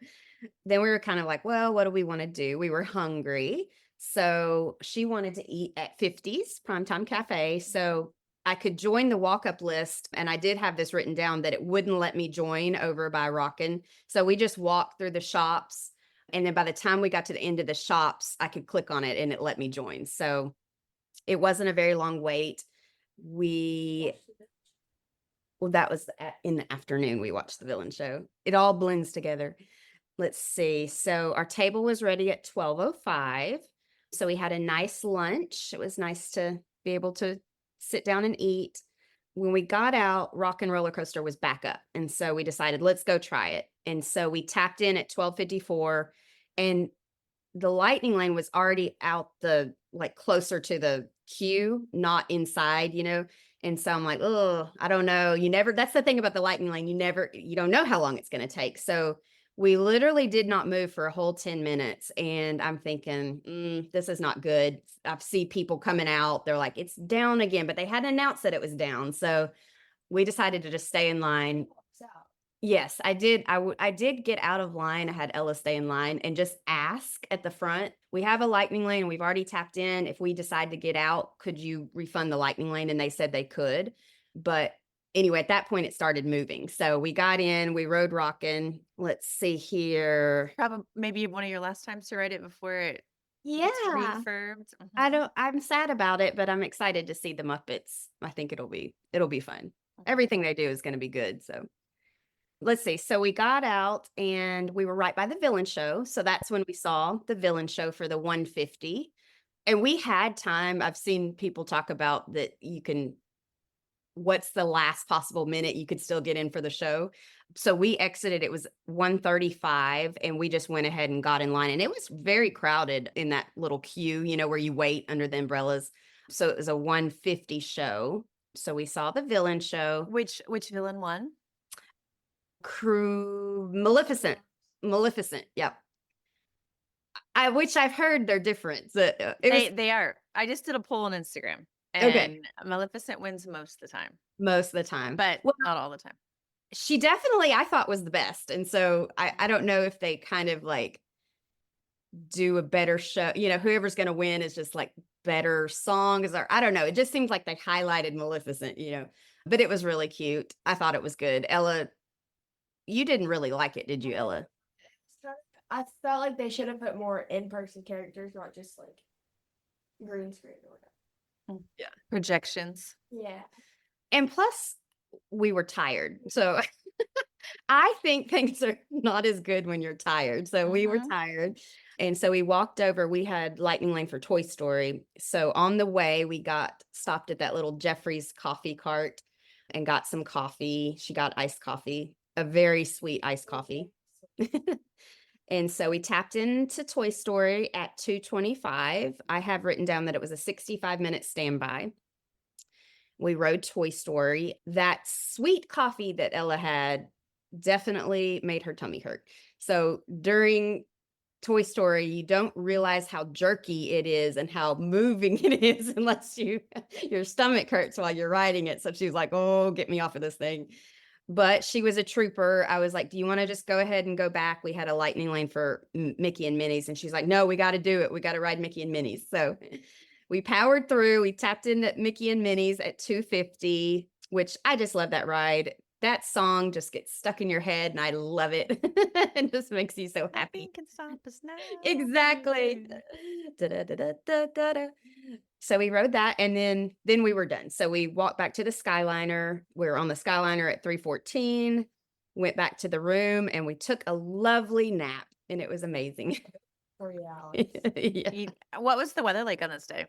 S3: then we were kind of like, well, what do we want to do? We were hungry. So she wanted to eat at 50's Primetime Cafe. So I could join the walk-up list, and I did have this written down that it wouldn't let me join over by Rockin'. So we just walked through the shops, and then by the time we got to the end of the shops, I could click on it and it let me join. So it wasn't a very long wait. That was in the afternoon. We watched the villain show. It all blends together. Let's see. So our table was ready at 12:05. So we had a nice lunch. It was nice to be able to sit down and eat. When we got out, Rock and Roller Coaster was back up. And so we decided, let's go try it. And so we tapped in at 12:54, and the lightning lane was already out closer to the queue, not inside, And so I'm like, oh, I don't know. That's the thing about the lightning lane. You don't know how long it's going to take. So we literally did not move for a whole 10 minutes. And I'm thinking, this is not good. I see people coming out. They're like, it's down again, but they hadn't announced that it was down. So we decided to just stay in line. Yes, I did. I did get out of line. I had Ella stay in line and just ask at the front. We have a lightning lane. We've already tapped in. If we decide to get out, could you refund the lightning lane? And they said they could. But anyway, at that point, it started moving. So we got in, we rode Rockin'. Let's see here.
S2: Probably maybe one of your last times to ride it before it
S3: gets
S2: refurbed.
S3: I'm sad about it, but I'm excited to see the Muppets. I think it'll be fun. Everything they do is going to be good. So let's see. So we got out and we were right by the villain show. So that's when we saw the villain show for the 150. And we had time. I've seen people talk about that you can what's the last possible minute you could still get in for the show. So we exited, it was 1:35, and we just went ahead and got in line, and it was very crowded in that little queue, where you wait under the umbrellas. So it was a 1:50 show. So we saw the villain show.
S2: Which villain won?
S3: Maleficent. Yep. Which I've heard they're different.
S2: They are. I just did a poll on Instagram, and Maleficent wins most of the time.
S3: Most of the time.
S2: But not all the time.
S3: She definitely, I thought, was the best. And so I don't know if they kind of like do a better show. Whoever's going to win is just like better songs, or I don't know. It just seems like they highlighted Maleficent, but it was really cute. I thought it was good. Ella, you didn't really like it, did you, Ella?
S4: I felt like they should have put more in-person characters, not just like green screen or whatever.
S2: Yeah. Projections.
S4: Yeah.
S3: And plus, we were tired. So I think things are not as good when you're tired. So we were tired. And so we walked over. We had Lightning Lane for Toy Story. So on the way, we stopped at that little Jeffrey's coffee cart and got some coffee. She got iced coffee, a very sweet iced coffee. And so we tapped into Toy Story at 2:25. I have written down that it was a 65-minute standby. We rode Toy Story. That sweet coffee that Ella had definitely made her tummy hurt. So during Toy Story, you don't realize how jerky it is and how moving it is unless your stomach hurts while you're riding it. So she was like, oh, get me off of this thing. But she was a trooper. I was like, do you want to just go ahead and go back? We had a Lightning Lane for Mickey and Minnie's. And she's like, no, we got to do it. We got to ride Mickey and Minnie's. So we powered through. We tapped in at Mickey and Minnie's at 2:50, which I just love that ride. That song just gets stuck in your head, and I love it. It just makes you so happy.
S2: Nothing can stop us now.
S3: Exactly. So we rode that, and then we were done. So we walked back to the Skyliner. We were on the Skyliner at 3:14, went back to the room, and we took a lovely nap, and it was amazing.
S4: 3 hours.
S3: Yeah.
S2: What was the weather like on this day?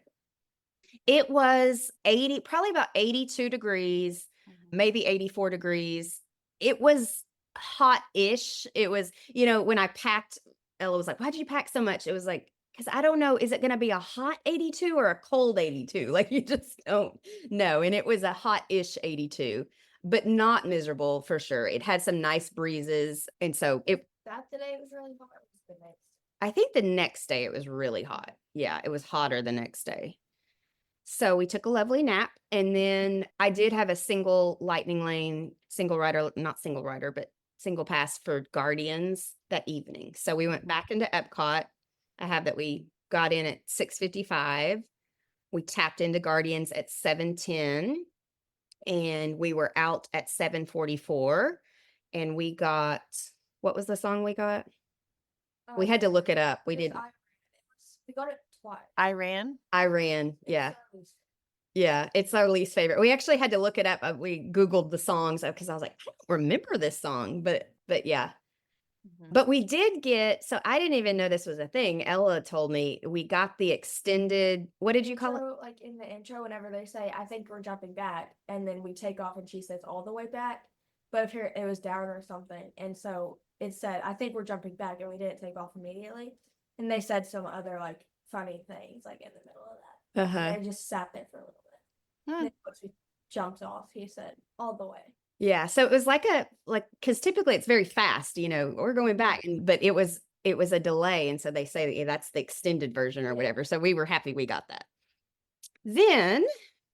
S3: It was probably about 82 degrees, maybe 84 degrees. It was hot-ish. It was, when I packed, Ella was like, why'd you pack so much? It was like, because I don't know, is it going to be a hot 82 or a cold 82? Like, you just don't know. And it was a hot-ish 82, but not miserable for sure. It had some nice breezes. And so
S4: That today was really hot. It was the next.
S3: I think the next day it was really hot. Yeah, it was hotter the next day. So we took a lovely nap, and then I did have a single Lightning Lane, single pass for Guardians that evening. So we went back into Epcot. I have that we got in at 6:55. We tapped into Guardians at 7:10, and we were out at 7:44. And we got, what was the song we got? We had to look it up. We did.
S4: We got it twice.
S2: Iran.
S3: Yeah. Yeah. It's our least favorite. We actually had to look it up. We Googled the songs because I was like, I don't remember this song, but yeah. But we did get, so I didn't even know this was a thing. Ella told me we got the extended, what did you call it?
S4: Like in the intro, whenever they say, I think we're jumping back, and then we take off and she says all the way back, but if it was down or something. And so it said, I think we're jumping back, and we didn't take off immediately. And they said some other like funny things like in the middle of that. And I just sat there for a little bit. And then once we jumped off, he said all the way.
S3: Yeah. So it was because typically it's very fast, we're going back, but it was a delay. And so they say that's the extended version or whatever. So we were happy we got that. Then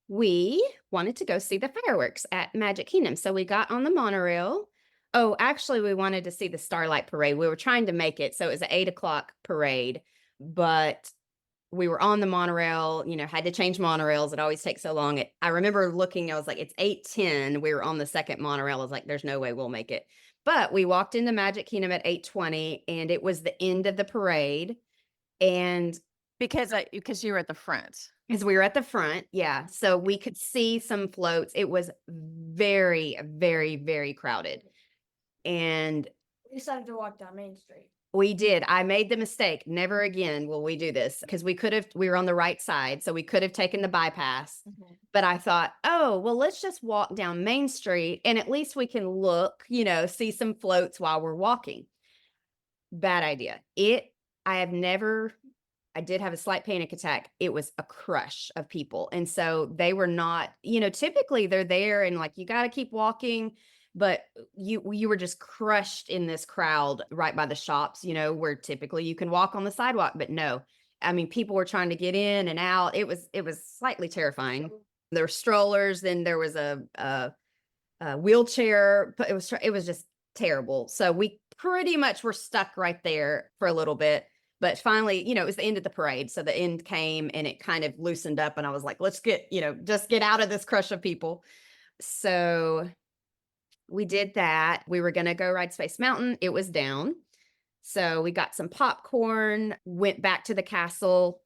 S3: we wanted to go see the fireworks at Magic Kingdom. So we got on the monorail. Oh, actually, we wanted to see the Starlight Parade. We were trying to make it. So it was an 8:00 parade, but we were on the monorail, had to change monorails. It always takes so long. I remember looking, I was like, it's 8:10. We were on the second monorail. I was like, there's no way we'll make it. But we walked into Magic Kingdom at 8:20, and it was the end of the parade. And
S2: because you were at the front.
S3: Because we were at the front, yeah. So we could see some floats. It was very, very, very crowded. And
S4: we decided to walk down Main Street.
S3: We did. I made the mistake. Never again will we do this, because we were on the right side. So we could have taken the bypass, But I thought, oh, well, let's just walk down Main Street and at least we can look, see some floats while we're walking. Bad idea. I did have a slight panic attack. It was a crush of people. And so they were not, typically they're there and like, you got to keep walking, but you were just crushed in this crowd right by the shops, where typically you can walk on the sidewalk, but no. I mean, people were trying to get in and out. It was slightly terrifying. There were strollers, then there was a wheelchair, but it was just terrible. So we pretty much were stuck right there for a little bit. But finally, it was the end of the parade. So the end came and it kind of loosened up. And I was like, let's just get out of this crush of people. So we did that. We were going to go ride Space Mountain. It was down. So we got some popcorn, went back to the castle.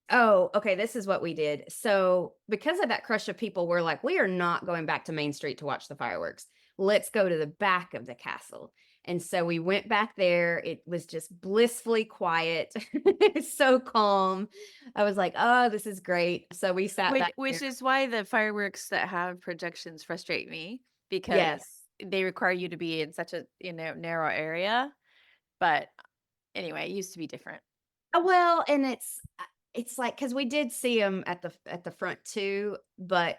S3: Oh, okay. This is what we did. So because of that crush of people, we're like, we are not going back to Main Street to watch the fireworks. Let's go to the back of the castle. And so we went back there. It was just blissfully quiet. It's so calm. I was like, oh, this is great. So we sat back
S2: Which
S3: there.
S2: is why the fireworks that have projections frustrate me, because
S3: Yes.
S2: they require you to be in such a narrow area. But anyway, it used to be different.
S3: Well, and it's like, because we did see them at the front too, but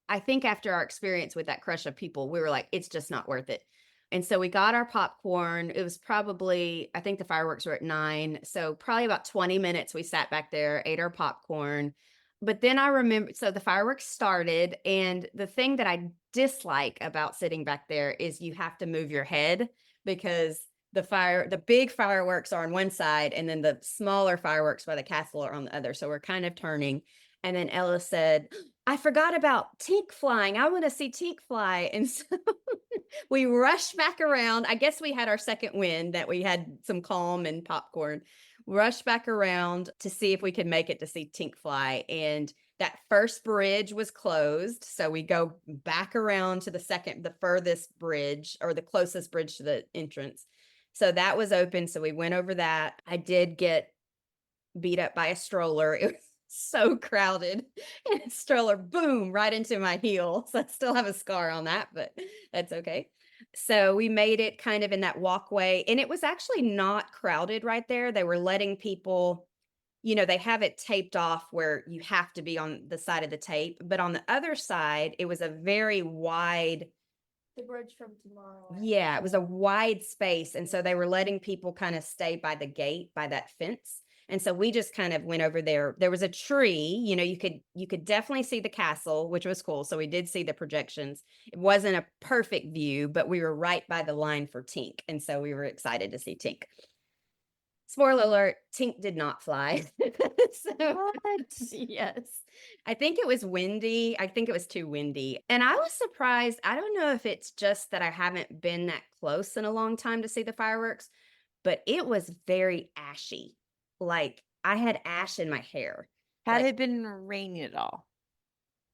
S3: I think after our experience with that crush of people, we were like, it's just not worth it. And so we got our popcorn. It was probably, I think the fireworks were at 9. So probably about 20 minutes, we sat back there, ate our popcorn. But then I remember, so the fireworks started. And the thing that I dislike about sitting back there is you have to move your head because the big fireworks are on one side and then the smaller fireworks by the castle are on the other. So we're kind of turning. And then Ella said, I forgot about Tink flying. I want to see Tink fly. And so we rushed back around. I guess we had our second wind that we had some calm and popcorn. Rushed back around to see if we could make it to see Tink fly. And that first bridge was closed. So we go back around to the furthest bridge or the closest bridge to the entrance. So that was open. So we went over that. I did get beat up by a stroller. It was so crowded and a stroller, boom, right into my heel. So I still have a scar on that, but that's okay. So we made it kind of in that walkway and it was actually not crowded right there. They were letting people, they have it taped off where you have to be on the side of the tape, but on the other side, it was a very wide.
S4: The bridge from tomorrow.
S3: Yeah, it was a wide space. And so they were letting people kind of stay by the gate, by that fence. And so we just kind of went over there. There was a tree, you could definitely see the castle, which was cool. So we did see the projections. It wasn't a perfect view, but we were right by the line for Tink. And so we were excited to see Tink. Spoiler alert, Tink did not fly. Yes. I think it was windy. I think it was too windy. And I was surprised. I don't know if it's just that I haven't been that close in a long time to see the fireworks, but it was very ashy. Like I had ash in my hair.
S2: Had it been raining at all?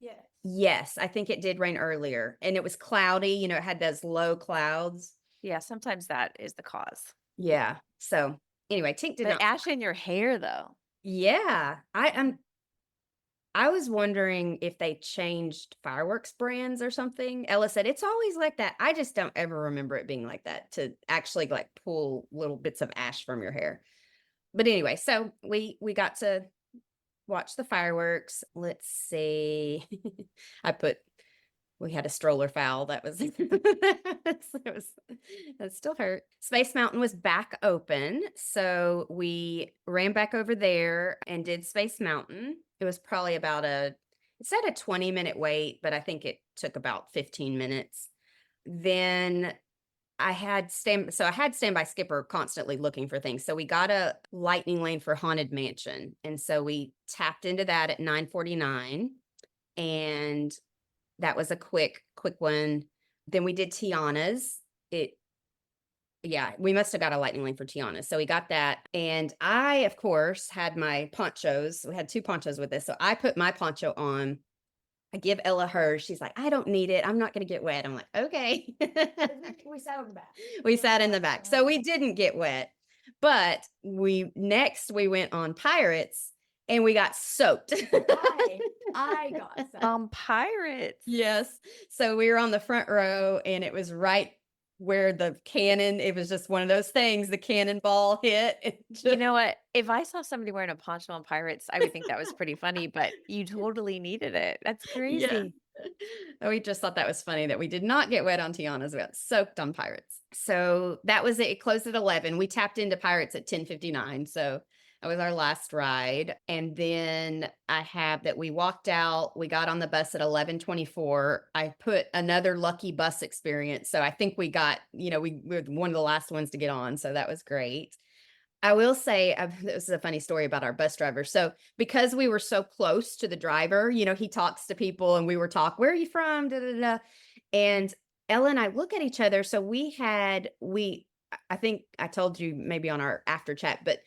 S4: Yes.
S3: Yes, I think it did rain earlier. And it was cloudy. It had those low clouds.
S2: Yeah, sometimes that is the cause.
S3: Yeah. So anyway, Tink did
S2: But
S3: not.
S2: ash in your hair, though.
S3: Yeah, I was wondering if they changed fireworks brands or something. Ella said it's always like that. I just don't ever remember it being like that to actually like pull little bits of ash from your hair. But anyway, so we got to watch the fireworks. Let's see. We had a stroller foul. That was that still hurt. Space Mountain was back open. So we ran back over there and did Space Mountain. It was probably it said a 20-minute wait, but I think it took about 15 minutes. Then I had Standby Skipper constantly looking for things. So we got a lightning lane for Haunted Mansion. And so we tapped into that at 9:49 and that was a quick one. Then we did Tiana's. We must have got a lightning lane for Tiana. So we got that. And I, of course, had my ponchos. We had 2 ponchos with us. So I put my poncho on. I give Ella hers. She's like, I don't need it. I'm not going to get wet. I'm like, okay.
S4: We sat on the back.
S3: We sat in the back. So we didn't get wet. But we went on Pirates and we got soaked.
S4: Why? I got sad.
S2: Pirates.
S3: Yes. So we were on the front row and it was right where the cannon, it was just one of those things, the cannonball hit.
S2: You know what? If I saw somebody wearing a poncho on Pirates, I would think that was pretty funny, but you totally needed it. That's
S3: Yeah.
S2: crazy.
S3: We just thought that was funny that we did not get wet on Tiana's. We got soaked on Pirates. So that was it. It closed at 11. We tapped into Pirates at 10:59. So that was our last ride. And then I have that we walked out. We got on the bus at 11:24. I put another lucky bus experience. So I think we got, we were one of the last ones to get on. So that was great. I will say, this is a funny story about our bus driver. So because we were so close to the driver, he talks to people and we were where are you from? Da, da, da. And Ella and I look at each other. So I think I told you maybe on our after chat, but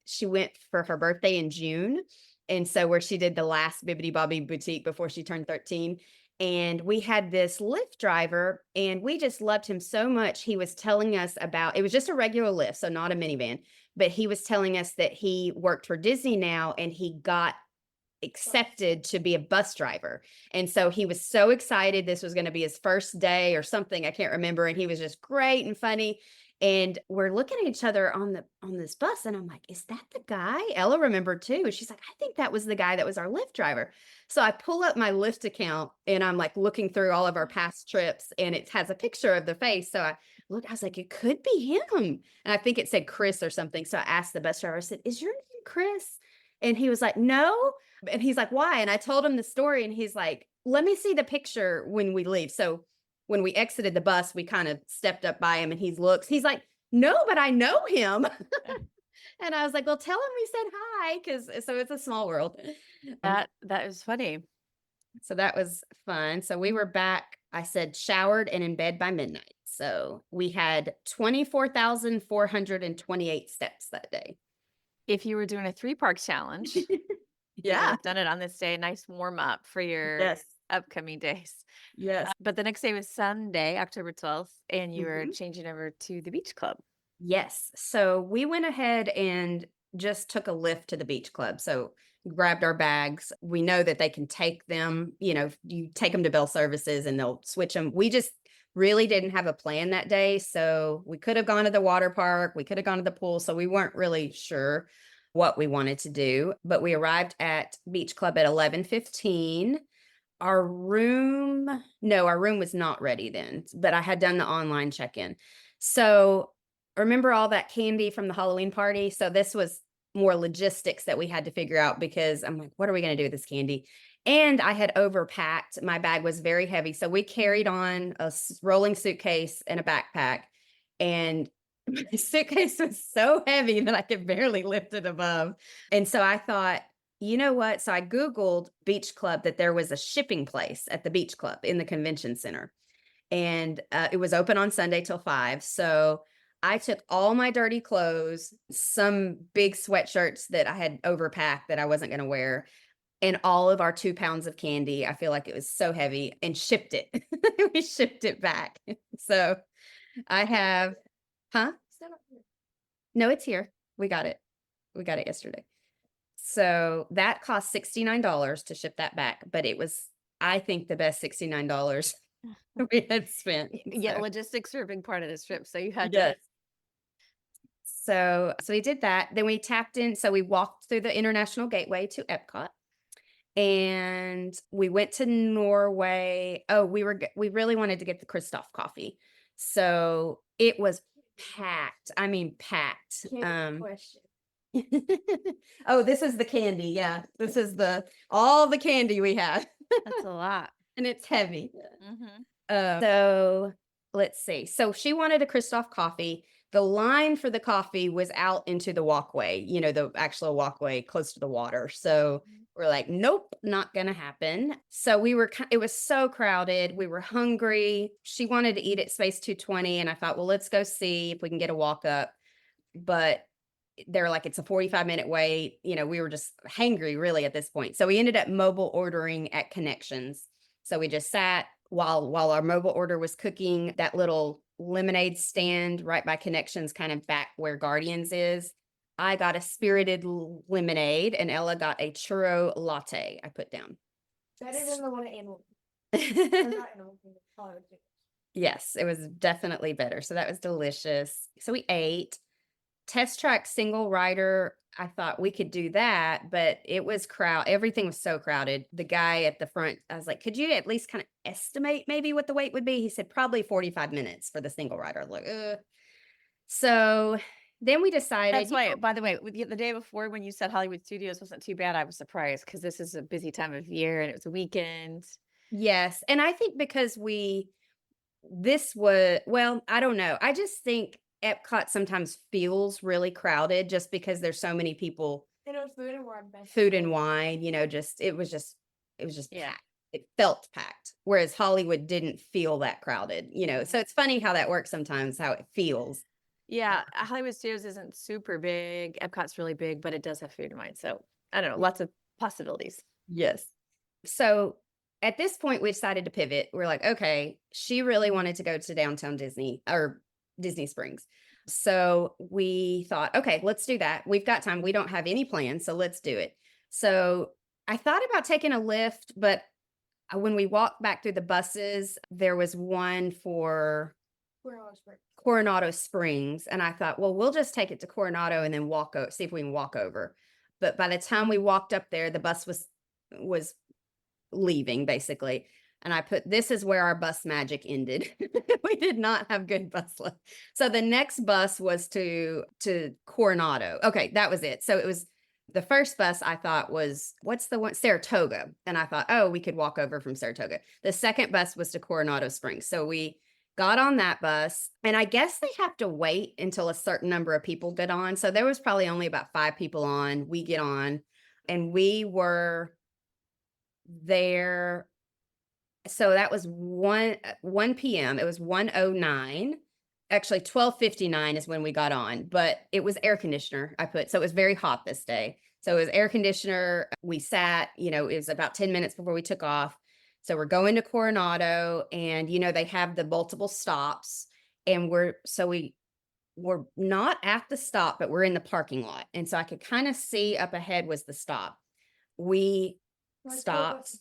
S3: she went for her birthday in June. And so where she did the last Bibbidi Bobbidi Boutique before she turned 13. And we had this Lyft driver and we just loved him so much. He was telling us it was just a regular Lyft, so not a minivan, but he was telling us that he worked for Disney now and he got accepted to be a bus driver. And so he was so excited. This was going to be his first day or something. I can't remember. And he was just great and funny. And we're looking at each other on this bus. And I'm like, is that the guy? Ella remembered too. She's like, I think that was the guy that was our Lyft driver. So I pull up my Lyft account and I'm like looking through all of our past trips and it has a picture of the face. So I was like, it could be him. And I think it said Chris or something. So I asked the bus driver, I said, is your name Chris? And he was like, no. And he's like, why? And I told him the story and he's like, let me see the picture when we leave. So when we exited the bus, we kind of stepped up by him and he's like, no, but I know him. And I was like, well, tell him we said hi. So it's a small world.
S2: That is funny.
S3: So that was fun. So we were back, I said, showered and in bed by midnight. So we had 24,428 steps that day.
S2: If you were doing a 3-park challenge, you would have done it on this day. Nice warm up for your upcoming days.
S3: Yes.
S2: But the next day was Sunday, October 12th, and you were changing over to the beach club.
S3: Yes. So we went ahead and just took a lift to the beach club. So grabbed our bags. We know that they can take them, you take them to Bell Services and they'll switch them. We just really didn't have a plan that day. So we could have gone to the water park. We could have gone to the pool. So we weren't really sure what we wanted to do, but we arrived at beach club at 11:15. Our room was not ready then, but I had done the online check-in. So remember all that candy from the Halloween party? So this was more logistics that we had to figure out because I'm like, what are we going to do with this candy? And I had overpacked. My bag was very heavy. So we carried on a rolling suitcase and a backpack. And my suitcase was so heavy that I could barely lift it above. And so I thought, you know what? So I Googled beach club, that there was a shipping place at the beach club in the convention center. And it was open on Sunday till 5. So I took all my dirty clothes, some big sweatshirts that I had overpacked that I wasn't going to wear, and all of our 2 pounds of candy. I feel like it was so heavy, and shipped it. We shipped it back. So I have, no, it's here. We got it. We got it yesterday. So that cost $69 to ship that back, but it was, I think, the best $69 we had spent.
S2: Yeah, logistics are a big part of this trip. So you had
S3: to. So we did that. Then we tapped in. So we walked through the International Gateway to Epcot. And we went to Norway. Oh, we really wanted to get the Kristoff coffee. So it was packed. I mean, packed.
S4: Question.
S3: Oh, this is the candy. Yeah. This is all the candy we have.
S2: That's a lot.
S3: And it's heavy. So let's see. So she wanted a Kristoff coffee. The line for the coffee was out into the walkway, the actual walkway close to the water. So we're like, nope, not going to happen. So it was so crowded. We were hungry. She wanted to eat at Space 220. And I thought, well, let's go see if we can get a walk up. But they're like, it's a 45-minute wait. We were just hangry really at this point. So we ended up mobile ordering at Connections. So we just sat while our mobile order was cooking. That little lemonade stand right by Connections, kind of back where Guardians is. I got a spirited lemonade, and Ella got a churro latte. I put down.
S4: Better than the one at Animal. Or not Animal Kingdom, Hollywood Studios.
S3: Yes, it was definitely better. So that was delicious. So we ate. Test track single rider, I thought we could do that, but it was everything was so crowded. The guy at the front, I was like, could you at least kind of estimate maybe what the wait would be? He said probably 45 minutes for the single rider. I was like, ugh. So then we decided.
S2: That's why, by the way, the day before when you said Hollywood Studios wasn't too bad, I was surprised because this is a busy time of year and it was a weekend.
S3: Yes. And I think because I don't know. I just think Epcot sometimes feels really crowded just because there's so many people.
S4: And it was food and wine.
S3: Food and wine, it was just
S2: Yeah.
S3: packed. It felt packed, whereas Hollywood didn't feel that crowded, so it's funny how that works sometimes, how it feels.
S2: Yeah, Hollywood Studios isn't super big. Epcot's really big, but it does have food and wine. So I don't know, lots of possibilities.
S3: Yes. So at this point, we decided to pivot. We're like, okay, she really wanted to go to downtown Disney or Disney Springs. So we thought, okay, let's do that. We've got time. We don't have any plans, so let's do it. So I thought about taking a Lyft, but when we walked back through the buses, there was one for Coronado Springs. And I thought, well, we'll just take it to Coronado and then see if we can walk over. But by the time we walked up there, the bus was leaving basically. And I put, this is where our bus magic ended. We did not have good bus luck. So the next bus was to Coronado. Okay, that was it. So it was the first bus I thought was, what's the one? Saratoga. And I thought, oh, we could walk over from Saratoga. The second bus was to Coronado Springs. So we got on that bus, and I guess they have to wait until a certain number of people get on. So there was probably only about 5 people on. We get on, and we were there. So that was 1 p.m. It was 1:09. Actually, 12:59 is when we got on, but it was air conditioner so it was very hot this day. So it was air conditioner. We sat, it was about 10 minutes before we took off. So we're going to Coronado, and, they have the multiple stops, and we're not at the stop, but we're in the parking lot. And so I could kind of see up ahead was the stop. We stopped.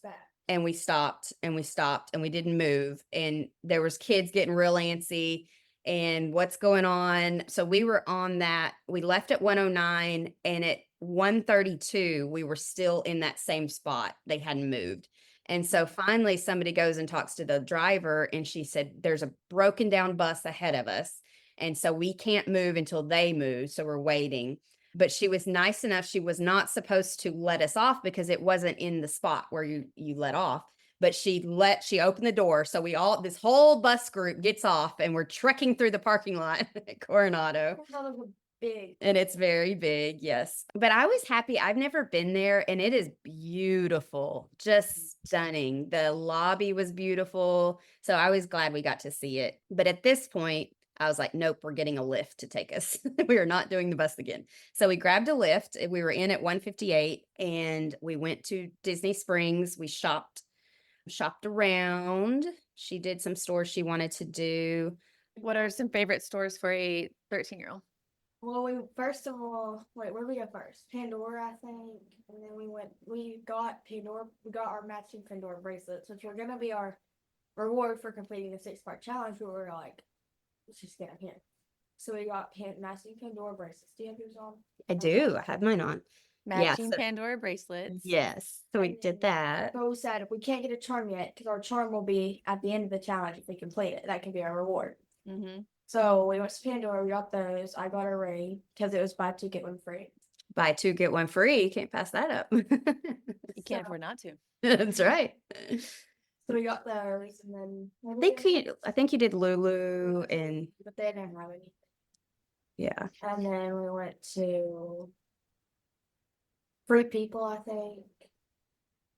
S3: And we stopped and we stopped and we didn't move. And there was kids getting real antsy and what's going on. So we were on that. We left at 1:09, and at 1:32, we were still in that same spot. They hadn't moved. And so finally somebody goes and talks to the driver, and she said, there's a broken down bus ahead of us. And so we can't move until they move. So we're waiting. But she was nice enough. She was not supposed to let us off because it wasn't in the spot where you let off. But she opened the door. So this whole bus group gets off, and we're trekking through the parking lot at Coronado.
S4: Big.
S3: And it's very big, yes. But I was happy. I've never been there, and it is beautiful, just stunning. The lobby was beautiful. So I was glad we got to see it. But at this point, I was like, nope, we're getting a Lyft to take us. We are not doing the bus again. So we grabbed a Lyft. We were in at 1:58, and we went to Disney Springs. We shopped around. She did some stores she wanted to do.
S2: What are some favorite stores for a 13-year-old?
S4: Well, first of all, where did we go first? Pandora, I think. And then we got Pandora. We got our matching Pandora bracelets, which were going to be our reward for completing the 6-part challenge. We were like, let's just get them here. So we got matching Pandora bracelets. Do you have yours on?
S3: I do. I have mine on.
S2: Matching Pandora bracelets.
S3: Yes. So we did that.
S4: But we said if we can't get a charm yet, because our charm will be at the end of the challenge if we complete it. That can be our reward.
S2: Mm-hmm.
S4: So we went to Pandora. We got those. I got a ring because it was buy 2 get 1 free.
S3: Buy 2 get 1 free. You can't pass that up.
S2: You can't afford not to.
S3: That's right.
S4: So we got those, and then
S3: I think you did Lulu, and
S4: but they didn't have anything.
S3: Yeah.
S4: And then we went to Free People, I think.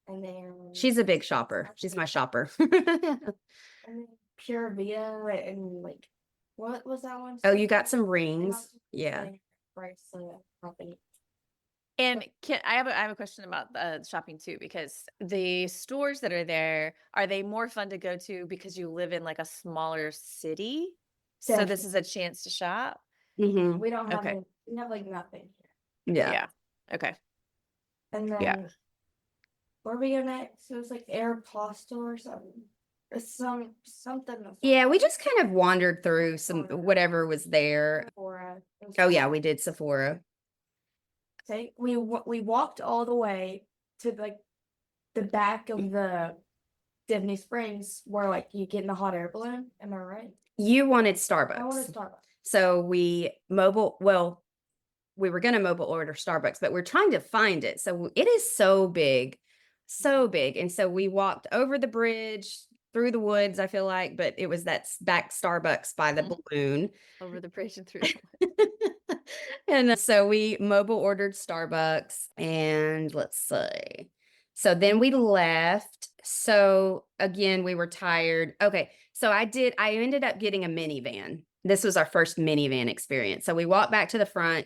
S4: And then
S3: She's a big shopper. She's my shopper.
S4: and then Pure Vita, and what was that one?
S3: Oh, you got some rings. Yeah.
S4: Bracelet, I think.
S2: And I have a question about shopping too, because the stores that are there, are they more fun to go to because you live in a smaller city? So this is a chance to shop?
S3: Mm-hmm.
S4: We don't have
S2: Okay.
S4: we have nothing here.
S3: Yeah.
S2: Okay.
S4: And then
S2: Yeah.
S4: where we go next? It was like Aeropostale or something. Or something.
S3: Yeah, we just kind of wandered through some whatever was there.
S4: Sephora.
S3: Oh yeah, we did Sephora.
S4: Okay, we walked all the way to like the back of the Disney Springs where like you get in the hot air balloon. Am I right?
S3: You wanted
S4: I
S3: Starbucks.
S4: wanted Starbucks.
S3: So we were going to mobile order Starbucks, but we're trying to find it. So it is so big, so big. And so we walked over the bridge through the woods, I feel like, but it was that back Starbucks by the balloon.
S2: Over the bridge and through.
S3: And so we mobile ordered Starbucks, and let's see. So then we left. So again, we were tired. Okay. So I ended up getting a minivan. This was our first minivan experience. So we walked back to the front.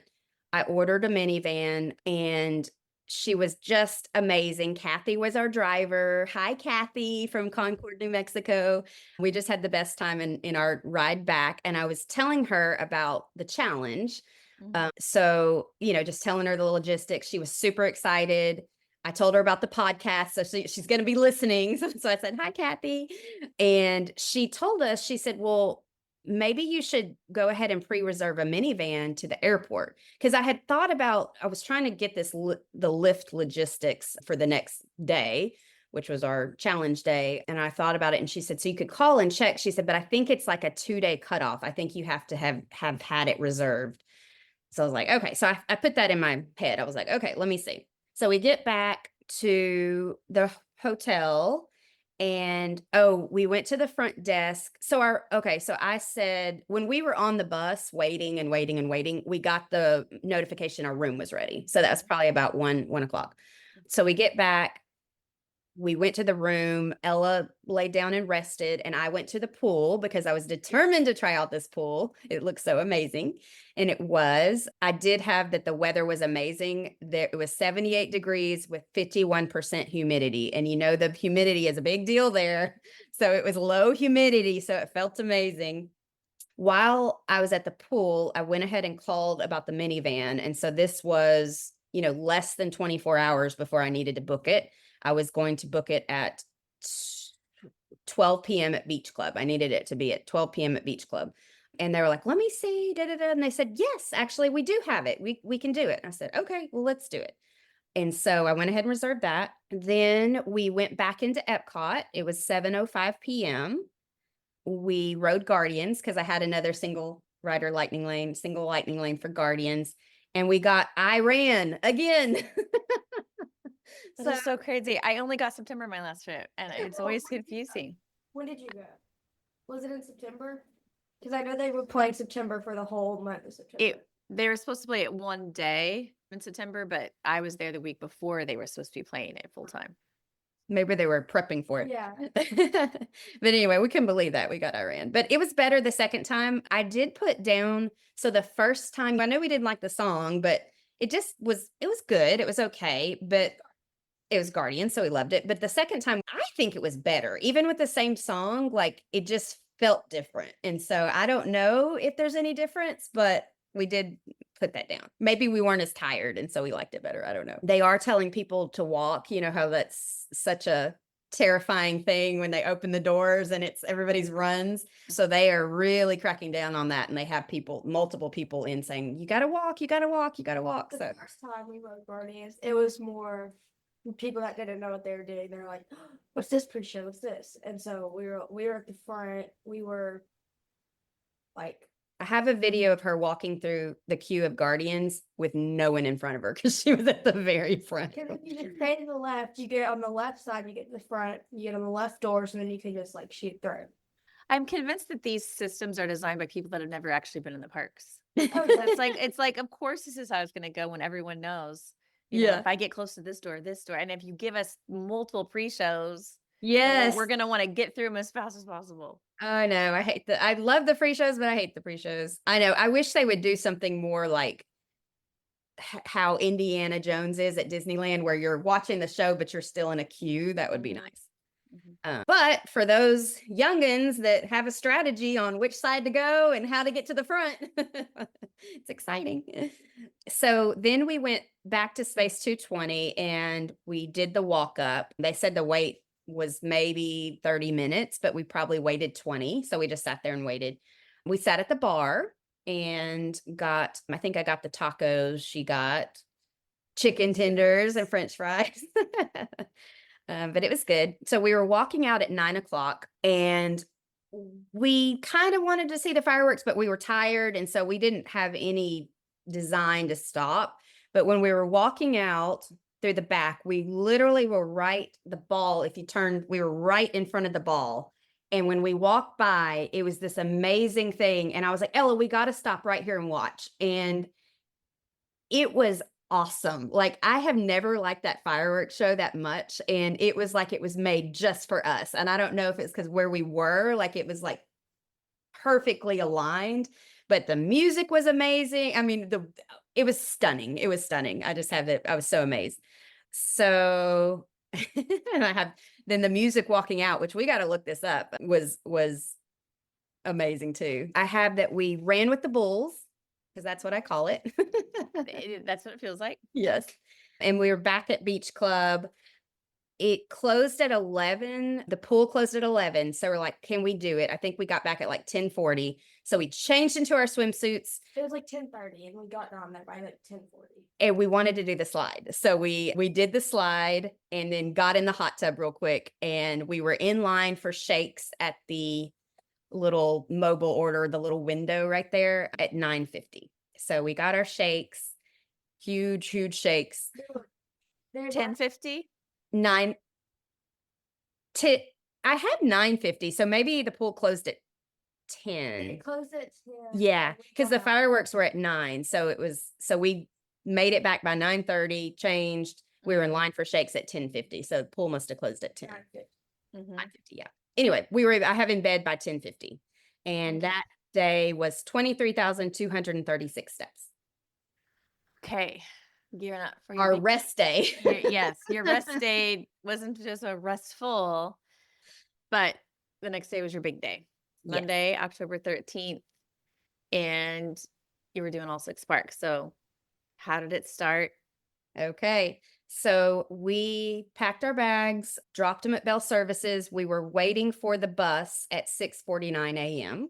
S3: I ordered a minivan, and she was just amazing. Kathy was our driver. Hi, Kathy from Concord, New Mexico. We just had the best time in our ride back. And I was telling her about the challenge. So, just telling her the logistics. She was super excited. I told her about the podcast. So she's going to be listening. So I said, hi, Kathy. And she told us, she said, well, maybe you should go ahead and pre-reserve a minivan to the airport. Because I was trying to get the Lyft logistics for the next day, which was our challenge day. And I thought about it, and she said, so you could call and check. She said, but I think it's like a 2-day cutoff. I think you have to have had it reserved. So I was like, okay. So I put that in my head. I was like, okay, let me see. So we get back to the hotel, and we went to the front desk. So I said, when we were on the bus waiting and waiting and waiting, we got the notification our room was ready. So that was probably about 1 o'clock. So we get back. We went to the room. Ella laid down and rested, and I went to the pool because I was determined to try out this pool. It looked so amazing. And it was. I did have that the weather was amazing. It was 78 degrees with 51% humidity. And the humidity is a big deal there. So it was low humidity. So it felt amazing. While I was at the pool, I went ahead and called about the minivan. And so this was, less than 24 hours before I needed to book it. I was going to book it at 12 p.m. at Beach Club. I needed it to be at 12 p.m. at Beach Club. And they were like, let me see, And they said, yes, actually, we do have it. We can do it. And I said, okay, well, let's do it. And so I went ahead and reserved that. Then we went back into Epcot. It was 7:05 p.m. We rode Guardians because I had another single lightning lane for Guardians. And I ran again.
S2: That's so crazy. I only got September my last trip, and it's always confusing.
S4: When did you go? Was it in September? Because I know they were playing September for the whole month of September.
S2: They were supposed to play it one day in September, but I was there the week before they were supposed to be playing it full time.
S3: Maybe they were prepping for it.
S4: Yeah.
S3: But anyway, we couldn't believe that we got Iran. But it was better the second time. I did put down. So the first time, I know we didn't like the song, but it was good. It was okay. But it was Guardian, so we loved it. But the second time, I think it was better. Even with the same song, like it just felt different. And so I don't know if there's any difference, but we did put that down. Maybe we weren't as tired, and so we liked it better. I don't know. They are telling people to walk, how that's such a terrifying thing when they open the doors and everybody's runs. So they are really cracking down on that. And they have multiple people in saying, you got to walk, you got to walk, you got to walk. So
S4: the first time we rode Guardians, it was more people that didn't know what they were doing. They're like, what's this pre-show? What's this? And so we were at the front. We were like,
S3: I have a video of her walking through the queue of Guardians with no one in front of her because she was at the very front.
S4: Because if you just stay to the left, you get on the left side, you get to the front, you get on the left doors, and then you can just like shoot through.
S2: I'm convinced that these systems are designed by people that have never actually been in the parks.
S4: Oh,
S2: it's like, of course, this is how it's going to go when everyone knows. If I get close to this door, and if you give us multiple pre-shows,
S3: yes,
S2: we're going to want to get through them as fast as possible.
S3: I know. I love the free shows, but I hate the pre-shows. I know. I wish they would do something more like how Indiana Jones is at Disneyland, where you're watching the show, but you're still in a queue. That would be nice. But for those youngins that have a strategy on which side to go and how to get to the front, it's exciting. So then we went back to Space 220 and we did the walk up. They said the wait was maybe 30 minutes, but we probably waited 20. So we just sat there and waited. We sat at the bar and I think I got the tacos. She got chicken tenders and French fries. But it was good. So we were walking out at 9:00 and we kind of wanted to see the fireworks, but we were tired. And so we didn't have any design to stop. But when we were walking out through the back, we literally were the ball. If you turned, we were right in front of the ball. And when we walked by, it was this amazing thing. And I was like, Ella, we got to stop right here and watch. And it was awesome. Like, I have never liked that fireworks show that much. And it was like, it was made just for us. And I don't know if it's because where we were, like, it was like perfectly aligned, but the music was amazing. I mean, it was stunning. It was stunning. I was so amazed. So, and then the music walking out, which we got to look this up, was amazing too. I have that we ran with the bulls, because that's what I call it.
S2: That's what it feels like.
S3: Yes. And we were back at Beach Club. It closed at 11. The pool closed at 11. So we're like, can we do it? I think we got back at like 10:40. So we changed into our swimsuits.
S4: It was like 10:30 and we got down there by like 10:40.
S3: And we wanted to do the slide. So we did the slide and then got in the hot tub real quick. And we were in line for shakes at the little mobile order, the little window right there at 9:50. So we got our shakes, huge shakes.
S2: 10:50?
S3: I had 9:50, so maybe the pool closed at 10.
S4: It closed at 10.
S3: Yeah, because the fireworks were at 9. So we made it back by 9:30, changed. We were in line for shakes at 10:50. So the pool must have closed at 10. 9:50, yeah. Anyway, I have in bed by 10:50. And that day was 23,236 steps.
S2: Okay. Gearing up for
S3: our rest day.
S2: Yes, your rest day wasn't just a restful, but the next day was your big day. Monday, yes. October 13th, and you were doing all 6 parks. So how did it start?
S3: Okay. So we packed our bags, dropped them at Bell Services. We were waiting for the bus at 6:49 a.m.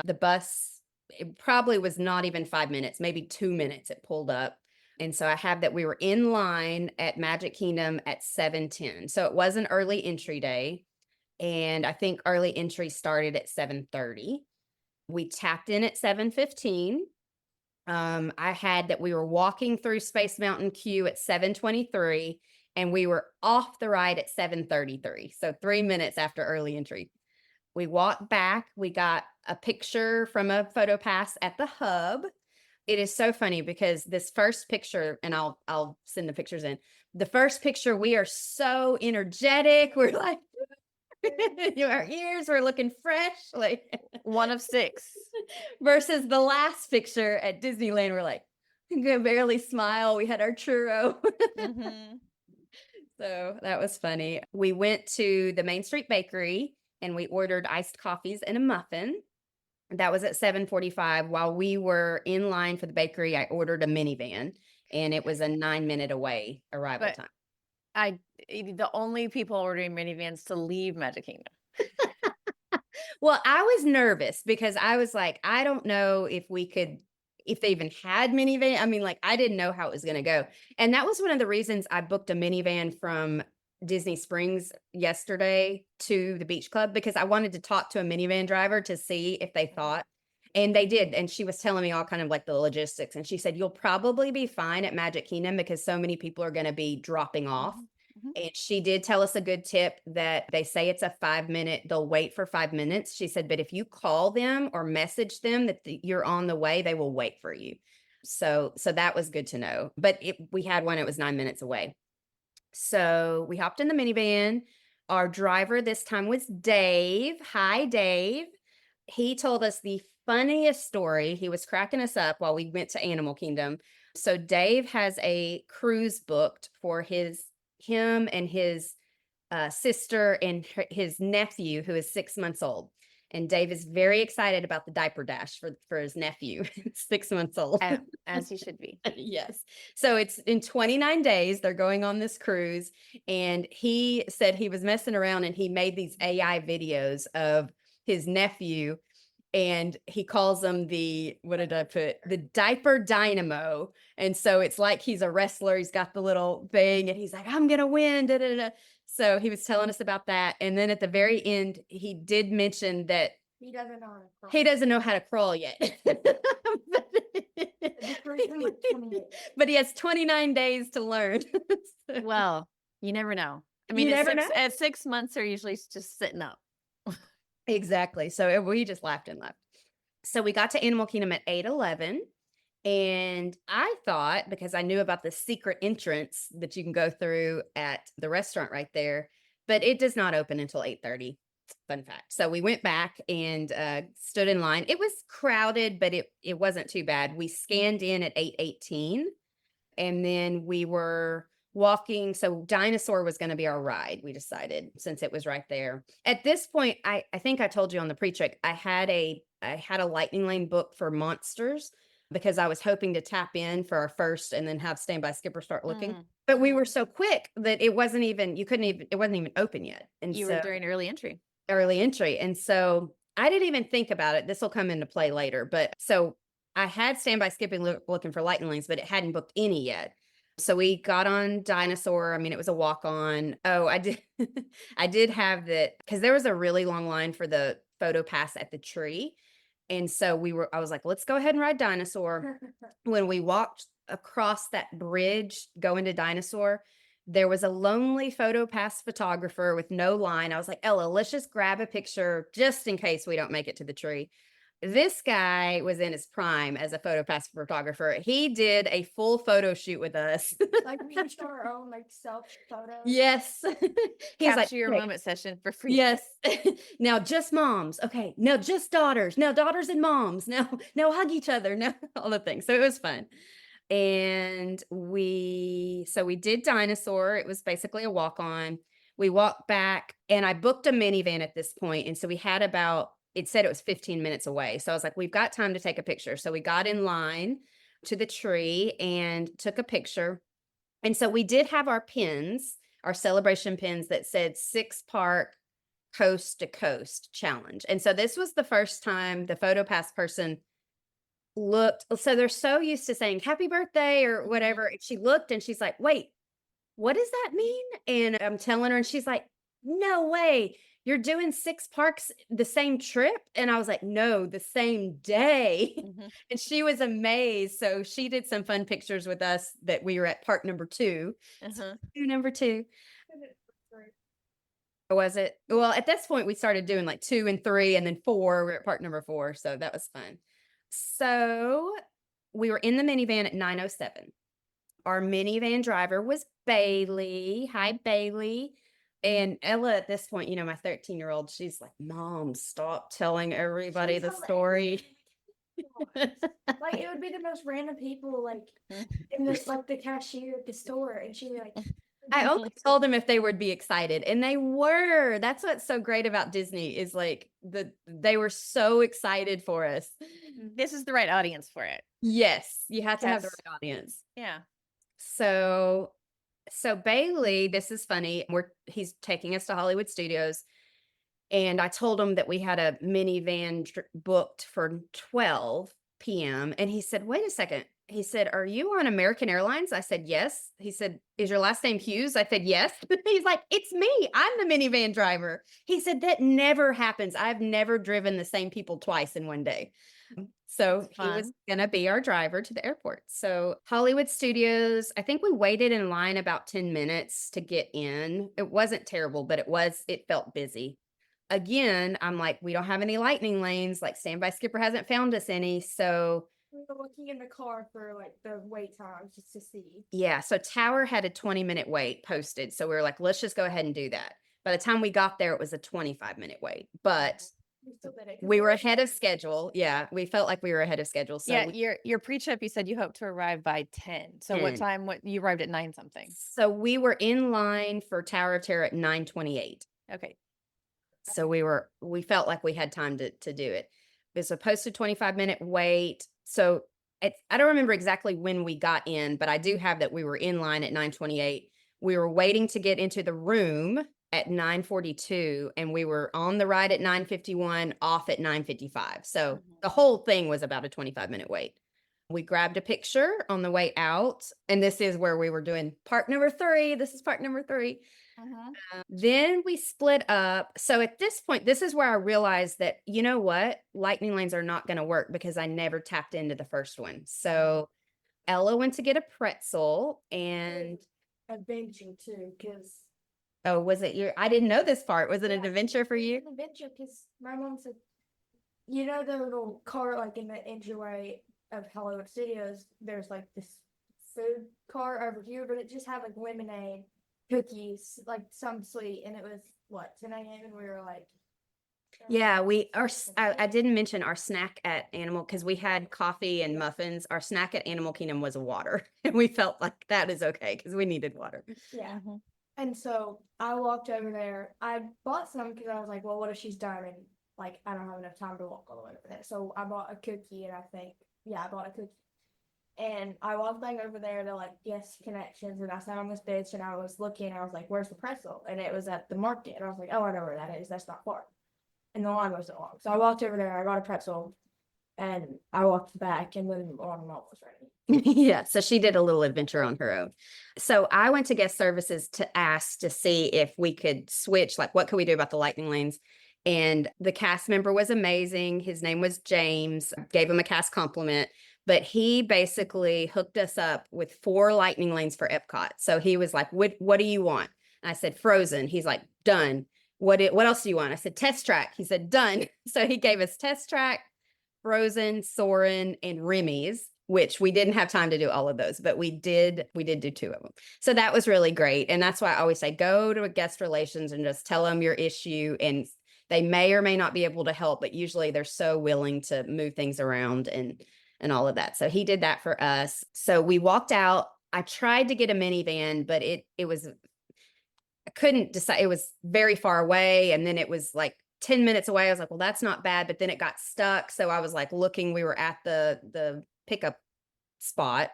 S3: The bus, it probably was not even 5 minutes, maybe 2 minutes it pulled up. And so I have that we were in line at Magic Kingdom at 7:10. So it was an early entry day. And I think early entry started at 7:30. We tapped in at 7:15. I had that we were walking through Space Mountain queue at 7:23 and we were off the ride at 7:33. So 3 minutes after early entry. We walked back. We got a picture from a photo pass at the hub. It is so funny because this first picture, and I'll send the pictures in. The first picture, we are so energetic. We're like, our ears were looking fresh, like
S2: 1 of 6.
S3: Versus the last picture at Disneyland, we're like, we could barely smile. We had our churro. So that was funny. We went to the Main Street Bakery and we ordered iced coffees and a muffin. That was at 7:45. While we were in line for the bakery, I ordered a minivan and it was a 9-minute away arrival time.
S2: The only people ordering minivans to leave Magic Kingdom.
S3: Well, I was nervous because I was like, I don't know if they even had minivan. I mean, like, I didn't know how it was going to go. And that was one of the reasons I booked a minivan from Disney Springs yesterday to the Beach Club, because I wanted to talk to a minivan driver to see if they thought, and they did. And she was telling me all kind of like the logistics. And she said, you'll probably be fine at Magic Kingdom because so many people are going to be dropping off. And she did tell us a good tip that they say it's a 5-minute, they'll wait for 5 minutes. She said, but if you call them or message them that you're on the way, they will wait for you. So that was good to know. But we had one, it was 9 minutes away. So we hopped in the minivan. Our driver this time was Dave. Hi, Dave. He told us the funniest story. He was cracking us up while we went to Animal Kingdom. So Dave has a cruise booked for him and his sister and his nephew, who is 6 months old. And Dave is very excited about the diaper dash for his nephew, 6 months old.
S2: As he should be.
S3: Yes. So it's in 29 days, they're going on this cruise. And he said he was messing around and he made these AI videos of his nephew. And he calls them what did I put? The diaper dynamo. And so it's like he's a wrestler. He's got the little thing and he's like, I'm going to win. Da, da, da. So he was telling us about that. And then at the very end, he did mention that
S4: He doesn't know how to crawl.
S3: he doesn't know how to crawl yet. But he has 29 days to learn.
S2: Well, you never know. I
S3: You
S2: mean,
S3: never know.
S2: at 6 months, they're usually just sitting up.
S3: Exactly. So we just laughed and laughed. So we got to Animal Kingdom at 8:11. And I thought, because I knew about the secret entrance that you can go through at the restaurant right there, but it does not open until 8:30. Fun fact. So we went back and stood in line. It was crowded, but it wasn't too bad. We scanned in at 8:18, and then we were walking. So Dinosaur was going to be our ride, we decided, since it was right there. At this point, I think I told you on the pre-trip, I had a lightning lane book for Monsters because I was hoping to tap in for our first and then have Standby Skipper start looking. But we were so quick that it wasn't even open yet. And
S2: You
S3: so
S2: were during early entry.
S3: early entry. And so I didn't even think about it. This will come into play later. But so I had Standby Skipping looking for lightning lanes, but it hadn't booked any yet. So we got on Dinosaur. I mean, it was a walk on. Oh, I did. I did have that because there was a really long line for the photo pass at the tree. And so I was like, let's go ahead and ride Dinosaur. When we walked across that bridge going to Dinosaur, there was a lonely photo pass photographer with no line. I was like, Ella, let's just grab a picture just in case we don't make it to the tree. This guy was in his prime as a photo pass photographer. He did a full photo shoot with us.
S4: Like we each got our own like self photos.
S3: Yes. He's like,
S2: Capture your
S3: "Okay,
S2: moment session for free.
S3: yes. Now just moms. Okay. No, just daughters. Now daughters and moms. Now hug each other. Now all the things. So it was fun. And we did Dinosaur. It was basically a walk on. We walked back and I booked a minivan at this point. And so we had it said it was 15 minutes away. So I was like, we've got time to take a picture. So we got in line to the tree and took a picture. And so we did have our pins, our celebration pins that said 6-park coast to coast challenge. And so this was the first time the photo pass person looked. So they're so used to saying happy birthday or whatever. She looked and she's like, wait, what does that mean? And I'm telling her and she's like, no way. You're doing 6 parks the same trip? And I was like, no, the same day.
S2: Mhm.
S3: And she was amazed. So she did some fun pictures with us that we were at park number 2.
S2: Uh-huh.
S3: Number 2. Or was it? Well, at this point, we started doing like 2 and 3 and then 4. We're at park number 4. So that was fun. So we were in the minivan at 9:07. Our minivan driver was Bailey. Hi, Bailey. And Ella, at this point, my 13-year-old, she's like, Mom, stop telling everybody
S4: She's
S3: the
S4: hilarious.
S3: story.
S4: Like it would be the most random people like in this like the cashier at the store and she like
S3: I only told them if they would be excited, and they were. That's what's so great about Disney is like they were so excited for us.
S2: This is the right audience for it.
S3: Yes, you have to have the
S2: Yes.
S3: right audience.
S2: Yeah.
S3: So Bailey, this is funny. He's taking us to Hollywood Studios, and I told him that we had a minivan booked for 12 p.m. And he said, "Wait a second." He said, "Are you on American Airlines?" I said, "Yes." He said, "Is your last name Hughes?" I said, "Yes." He's like, "It's me. I'm the minivan driver." He said, "That never happens. I've never driven the same people twice in one day." So
S2: That's
S3: he was
S2: fun.
S3: going to be our driver to the airport. So Hollywood Studios, I think we waited in line about 10 minutes to get in. It wasn't terrible, but it felt busy. Again, I'm like, we don't have any lightning lanes. Like Standby Skipper hasn't found us any. So
S4: we were looking in the car for like the wait times just to see.
S3: yeah, so Tower had a 20-minute wait posted. So we were like, let's just go ahead and do that. By the time we got there, it was a 25-minute wait. But
S4: We still did it. 'cause
S3: We were
S4: were
S3: ahead of
S4: excited.
S3: schedule. Yeah, we felt like we were ahead of schedule. So
S2: Yeah,
S3: we,
S2: your pre-trip, you said you hope to arrive by 10. So what
S3: 10.
S2: time? What you arrived at 9 something?
S3: So we were in line for Tower of Terror at 9:28.
S2: Okay.
S3: So we felt like we had time to do it. It was a posted 25-minute wait. So I don't remember exactly when we got in, but I do have that we were in line at 9:28. We were waiting to get into the room at 9:42, and we were on the ride at 9:51, off at 9:55. So the whole thing was about a 25-minute wait. We grabbed a picture on the way out, and this is where we were doing park number 3. This is park number 3. Then we split up. So at this point, this is where I realized that, you know what? Lightning lanes are not going to work because I never tapped into the first one. So Ella went to get a pretzel and
S4: Adventure too, because
S3: oh, was it I didn't know this part. Was it an
S4: Yeah.
S3: adventure for you?
S4: an adventure. Because my mom said, you know, the little car like in the entryway of Hollywood Studios. There's like this food car over here, but it just had like lemonade, cookies, like some sweet, and it was what 10 a.m. and we were like,
S3: Yeah, I didn't mention our snack at Animal because we had coffee and muffins. Our snack at Animal Kingdom was water, and we felt like that is okay because we needed water.
S4: yeah. And so I walked over there. I bought some because I was like, well, what if she's done and like I don't have enough time to walk all the way over there. So I bought a cookie, and I bought a cookie. And I walked back over there to like guest connections, and I sat on this bench, and I was looking. I was like, "Where's the pretzel?" And it was at the market. And I was like, "Oh, I know where that is. That's not far." And the line wasn't long, so I walked over there. I got a pretzel, and I walked back, and then the line was ready.
S3: Yeah, so she did a little adventure on her own. So I went to guest services to ask to see if we could switch, like what could we do about the lightning lanes? And the cast member was amazing. His name was James. Gave him a cast compliment, but he basically hooked us up with 4 lightning lanes for Epcot. So he was like, what do you want? And I said, Frozen. He's like, done. What else do you want? I said, Test Track. He said, done. So he gave us Test Track, Frozen, Soarin', and Remy's, which we didn't have time to do all of those, but we did do 2 of them. So that was really great. And that's why I always say, go to a guest relations and just tell them your issue, and they may or may not be able to help, but usually they're so willing to move things around and all of that. So he did that for us. So we walked out. I tried to get a minivan, but it was, I couldn't decide. It was very far away. And then it was like 10 minutes away. I was like, well, that's not bad. But then it got stuck. So I was like looking, we were at the pickup spot.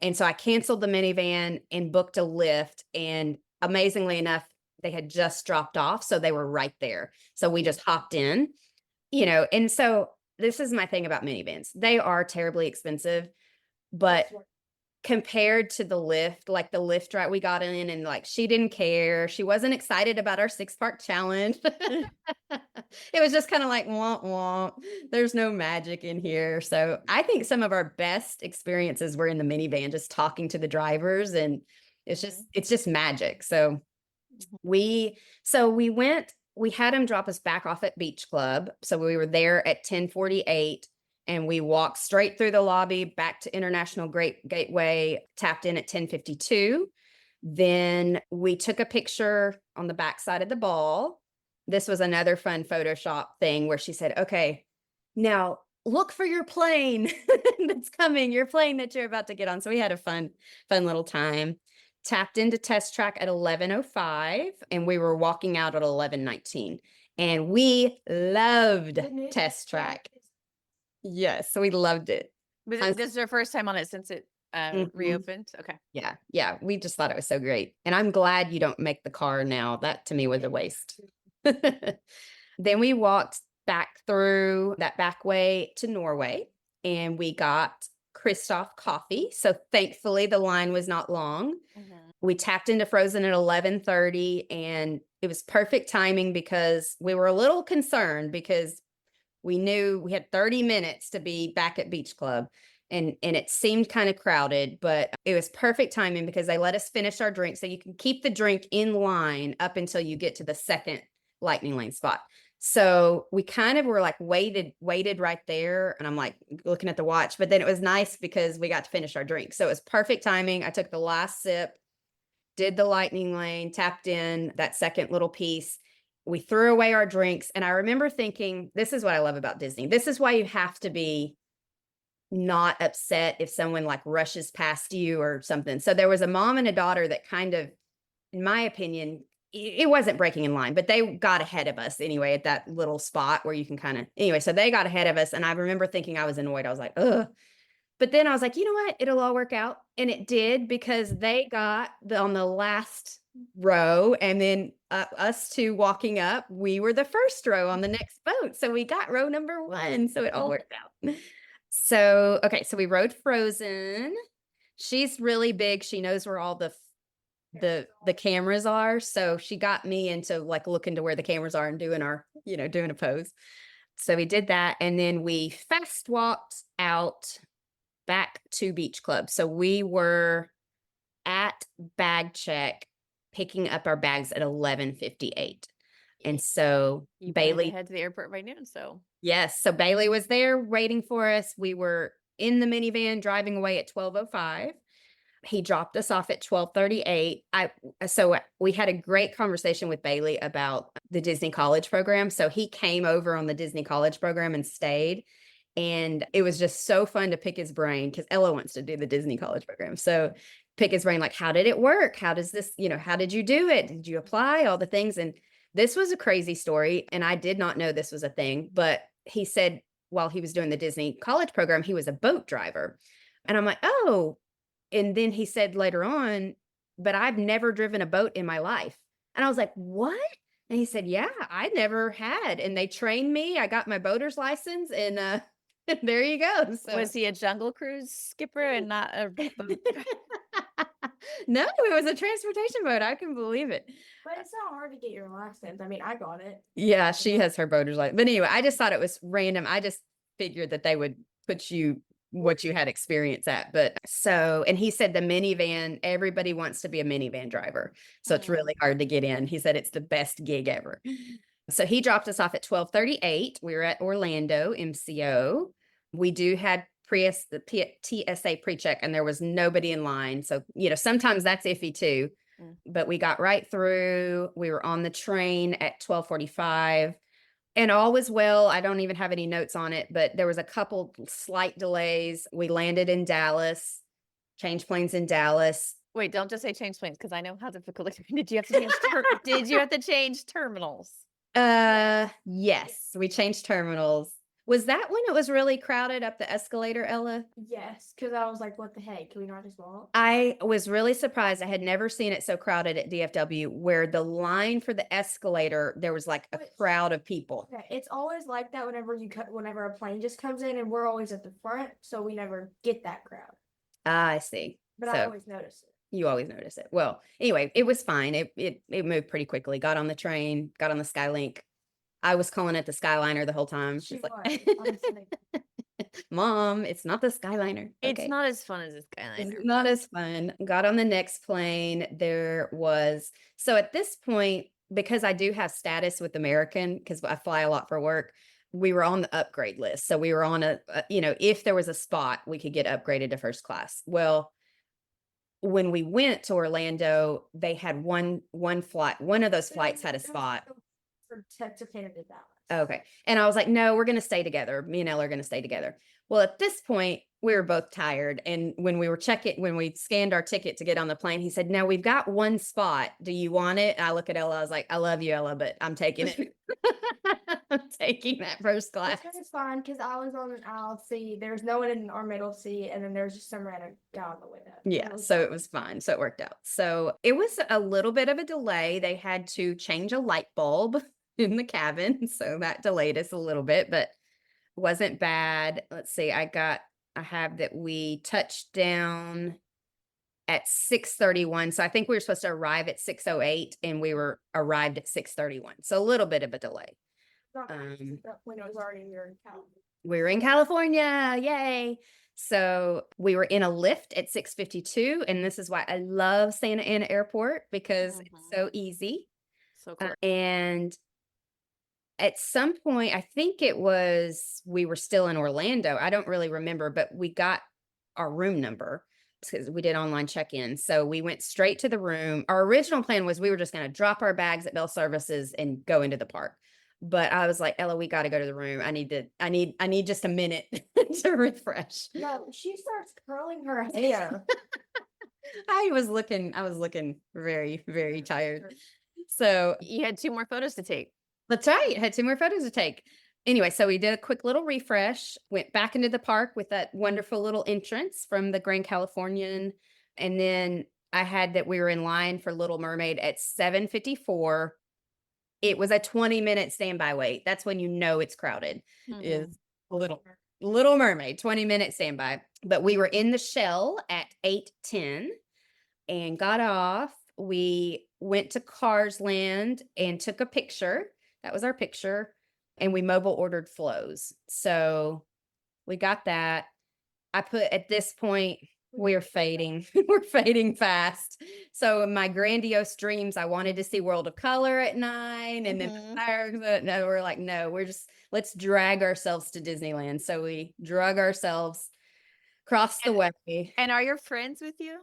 S3: And so I canceled the minivan and booked a Lyft. And amazingly enough, they had just dropped off. So they were right there. So we just hopped in, and so this is my thing about minivans. They are terribly expensive, but compared to the Lyft, like the Lyft ride we got in, and like she didn't care. She wasn't excited about our 6-park challenge. It was just kind of like, womp womp. There's no magic in here. So I think some of our best experiences were in the minivan, just talking to the drivers, and it's just magic. So we had him drop us back off at Beach Club. So we were there at 10:48. And we walked straight through the lobby back to International Gateway, tapped in at 10:52. Then we took a picture on the backside of the ball. This was another fun Photoshop thing where she said, okay, now look for your plane that's coming, your plane that you're about to get on. So we had a fun little time. Tapped into Test Track at 11:05, and we were walking out at 11:19. And we loved Test Track. Yes, so we loved it.
S2: But this is your first time on it since it reopened? Okay.
S3: Yeah. We just thought it was so great. And I'm glad you don't make the car now. That to me was a waste. Then we walked back through that back way to Norway, and we got Kristoff coffee. So thankfully the line was not long. We tapped into Frozen at 11:30, and it was perfect timing because we were a little concerned because we knew we had 30 minutes to be back at Beach Club, and it seemed kind of crowded, but it was perfect timing because they let us finish our drink. So you can keep the drink in line up until you get to the second lightning lane spot. So we kind of were like waited right there. And I'm like looking at the watch, but then it was nice because we got to finish our drink. So it was perfect timing. I took the last sip, did the lightning lane, tapped in that second little piece. We threw away our drinks. And I remember thinking, this is what I love about Disney. This is why you have to be not upset if someone like rushes past you or something. So there was a mom and a daughter that kind of, in my opinion, it wasn't breaking in line, but they got ahead of us anyway at that little spot where you can kind of, anyway, so they got ahead of us. And I remember thinking I was annoyed. I was like, ugh. But then I was like, you know what? It'll all work out. And it did, because they got on the last row, and then us two walking up, we were the first row on the next boat. So we got row number 1. So it all worked out. So, okay. So we rode Frozen. She's really big. She knows where all the cameras are. So she got me into like looking to where the cameras are and doing doing a pose. So we did that. And then we fast walked out back to Beach Club. So we were at bag check, picking up our bags at 11:58. And so
S2: You
S3: Bailey
S2: head to the airport by noon. So
S3: yes. So Bailey was there waiting for us. We were in the minivan driving away at 12:05. He dropped us off at 12:38. So we had a great conversation with Bailey about the Disney College program. So he came over on the Disney College program and stayed. And it was just so fun to pick his brain, because Ella wants to do the Disney College program. So pick his brain, like, how did it work? How does this, how did you do it? Did you apply all the things? And this was a crazy story. And I did not know this was a thing, but he said while he was doing the Disney College program, he was a boat driver. And I'm like, oh. And then he said later on, but I've never driven a boat in my life. And I was like, what? And he said, yeah, I never had. And they trained me. I got my boater's license, and there you go. So.
S2: was he a Jungle Cruise skipper and not a boat?
S3: No, it was a transportation boat. I can believe it.
S4: But it's not hard to get your license. I mean, I got it.
S3: Yeah, she has her boater's license. But anyway, I just thought it was random. I just figured that they would put you what you had experience at. But so, and he said the minivan, everybody wants to be a minivan driver. So it's really hard to get in. He said it's the best gig ever. So he dropped us off at 12:38. We were at Orlando MCO. We had the TSA pre-check, and there was nobody in line. So, sometimes that's iffy too. But we got right through. We were on the train at 12:45. And all was well. I don't even have any notes on it, but there was a couple slight delays. We landed in Dallas, changed planes in Dallas.
S2: Wait, don't just say change planes, because I know how difficult it is. Did you have to change did you have to change terminals?
S3: Yes, we changed terminals. Was that when it was really crowded up the escalator, Ella?
S4: Yes, because I was like, what the heck? Can we not just walk?
S3: I was really surprised. I had never seen it so crowded at DFW, where the line for the escalator, there was like a crowd of people.
S4: Okay, it's always like that whenever a plane just comes in, and we're always at the front, so we never get that crowd.
S3: I see.
S4: But I always notice it.
S3: You always notice it. Well, anyway, it was fine. It moved pretty quickly. Got on the train, got on the Skylink. I was calling it the Skyliner the whole time. She's like, Mom, it's not the Skyliner.
S2: It's
S3: Okay.
S2: not as fun as a Skyliner.
S3: It's not as fun. Got on the next plane. So at this point, because I do have status with American, because I fly a lot for work, we were on the upgrade list. So we were on if there was a spot, we could get upgraded to first class. Well, when we went to Orlando, they had one flight. One of those flights had a spot.
S4: To Canada, Dallas.
S3: Okay. And I was like, no, we're going to stay together. Me and Ella are going to stay together. Well, at this point, we were both tired. And when we scanned our ticket to get on the plane, he said, no, we've got one spot. Do you want it? And I look at Ella. I was like, I love you, Ella, but I'm taking it. I'm taking that first class.
S4: It's fine, because I was on an aisle seat. There was no one in our middle seat, and then there was just some random guy on the window.
S3: Yeah, so it was fine. So it worked out. So it was a little bit of a delay. They had to change a light bulb in the cabin, so that delayed us a little bit, but wasn't bad. Let's see, I have that we touched down at 6:31. So I think we were supposed to arrive at 6:08, and we arrived at 6:31. So a little bit of a delay.
S4: When it was already here in California.
S3: We were in California, yay! So we were in a lift at 6:52, and this is why I love Santa Ana Airport, because it's so easy.
S2: So cool.
S3: And at some point, I think we were still in Orlando. I don't really remember, but we got our room number. because we did online check-in. So we went straight to the room. Our original plan was we were just going to drop our bags at Bell Services and go into the park. But I was like, Ella, we got to go to the room. I need just a minute to refresh.
S4: No, she starts curling her hair.
S3: I was looking very, very tired. So
S2: You had 2 more photos to take.
S3: that's right. I had 2 more photos to take. Anyway, so we did a quick little refresh, went back into the park with that wonderful little entrance from the Grand Californian. And then I had that we were in line for Little Mermaid at 7:54. It was a 20-minute standby wait. That's when you know it's crowded. Is Little Mermaid, 20-minute standby. But we were in the shell at 8:10 and got off. We went to Cars Land and took a picture. That was our picture. And we mobile ordered flows. So we got that. I put at this point, we're fading. We're fading fast. So in my grandiose dreams, I wanted to see World of Color at 9 and then the fireworks. No, we're like, no, let's drag ourselves to Disneyland. So we drug ourselves across the way.
S2: And are your friends with you?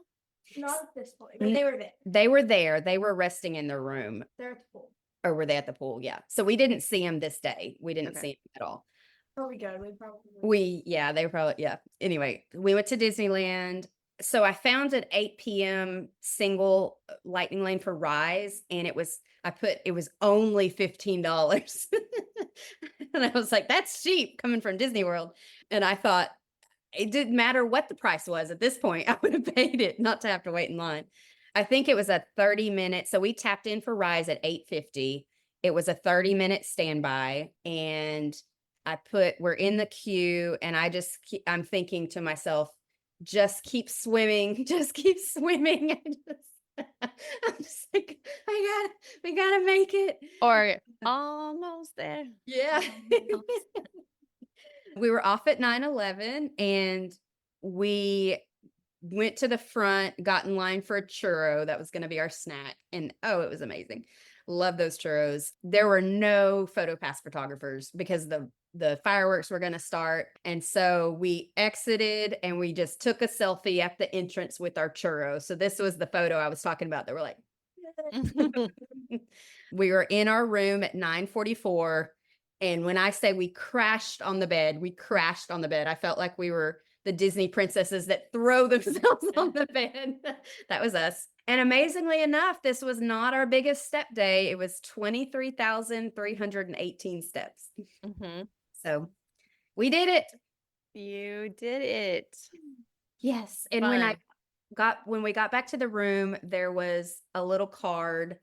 S4: Not at this point, but they were there.
S3: They were there. They were resting in their room.
S4: They're at the pool.
S3: Or were they at the pool? Yeah. So we didn't see them this day. We didn't
S2: Okay.
S3: see them at all.
S4: Probably good. We probably
S3: They were probably, yeah. Anyway, we went to Disneyland. So I found an 8 p.m. single lightning lane for Rise, and it was only $15. And I was like, that's cheap coming from Disney World. And I thought it didn't matter what the price was at this point. I would have paid it not to have to wait in line. I think it was a 30-minute. So we tapped in for Rise at 8:50. It was a 30-minute standby, and we're in the queue, and I'm thinking to myself, just keep swimming, just keep swimming. I'm just like, we gotta make it.
S2: Or almost there.
S3: Yeah. We were off at 9:11, and we went to the front, got in line for a churro. That was going to be our snack. And it was amazing. Love those churros. There were no PhotoPass photographers because the fireworks were going to start. And so we exited and we just took a selfie at the entrance with our churros. So this was the photo I was talking about. They were like, we were in our room at 9:44. And when I say we crashed on the bed, I felt like we were the Disney princesses that throw themselves on the bed. That was us. And amazingly enough, this was not our biggest step day. It was 23,318 steps. So we did it.
S2: You did it.
S3: Yes. And
S2: Fun.
S3: when we got back to the room, there was a little card.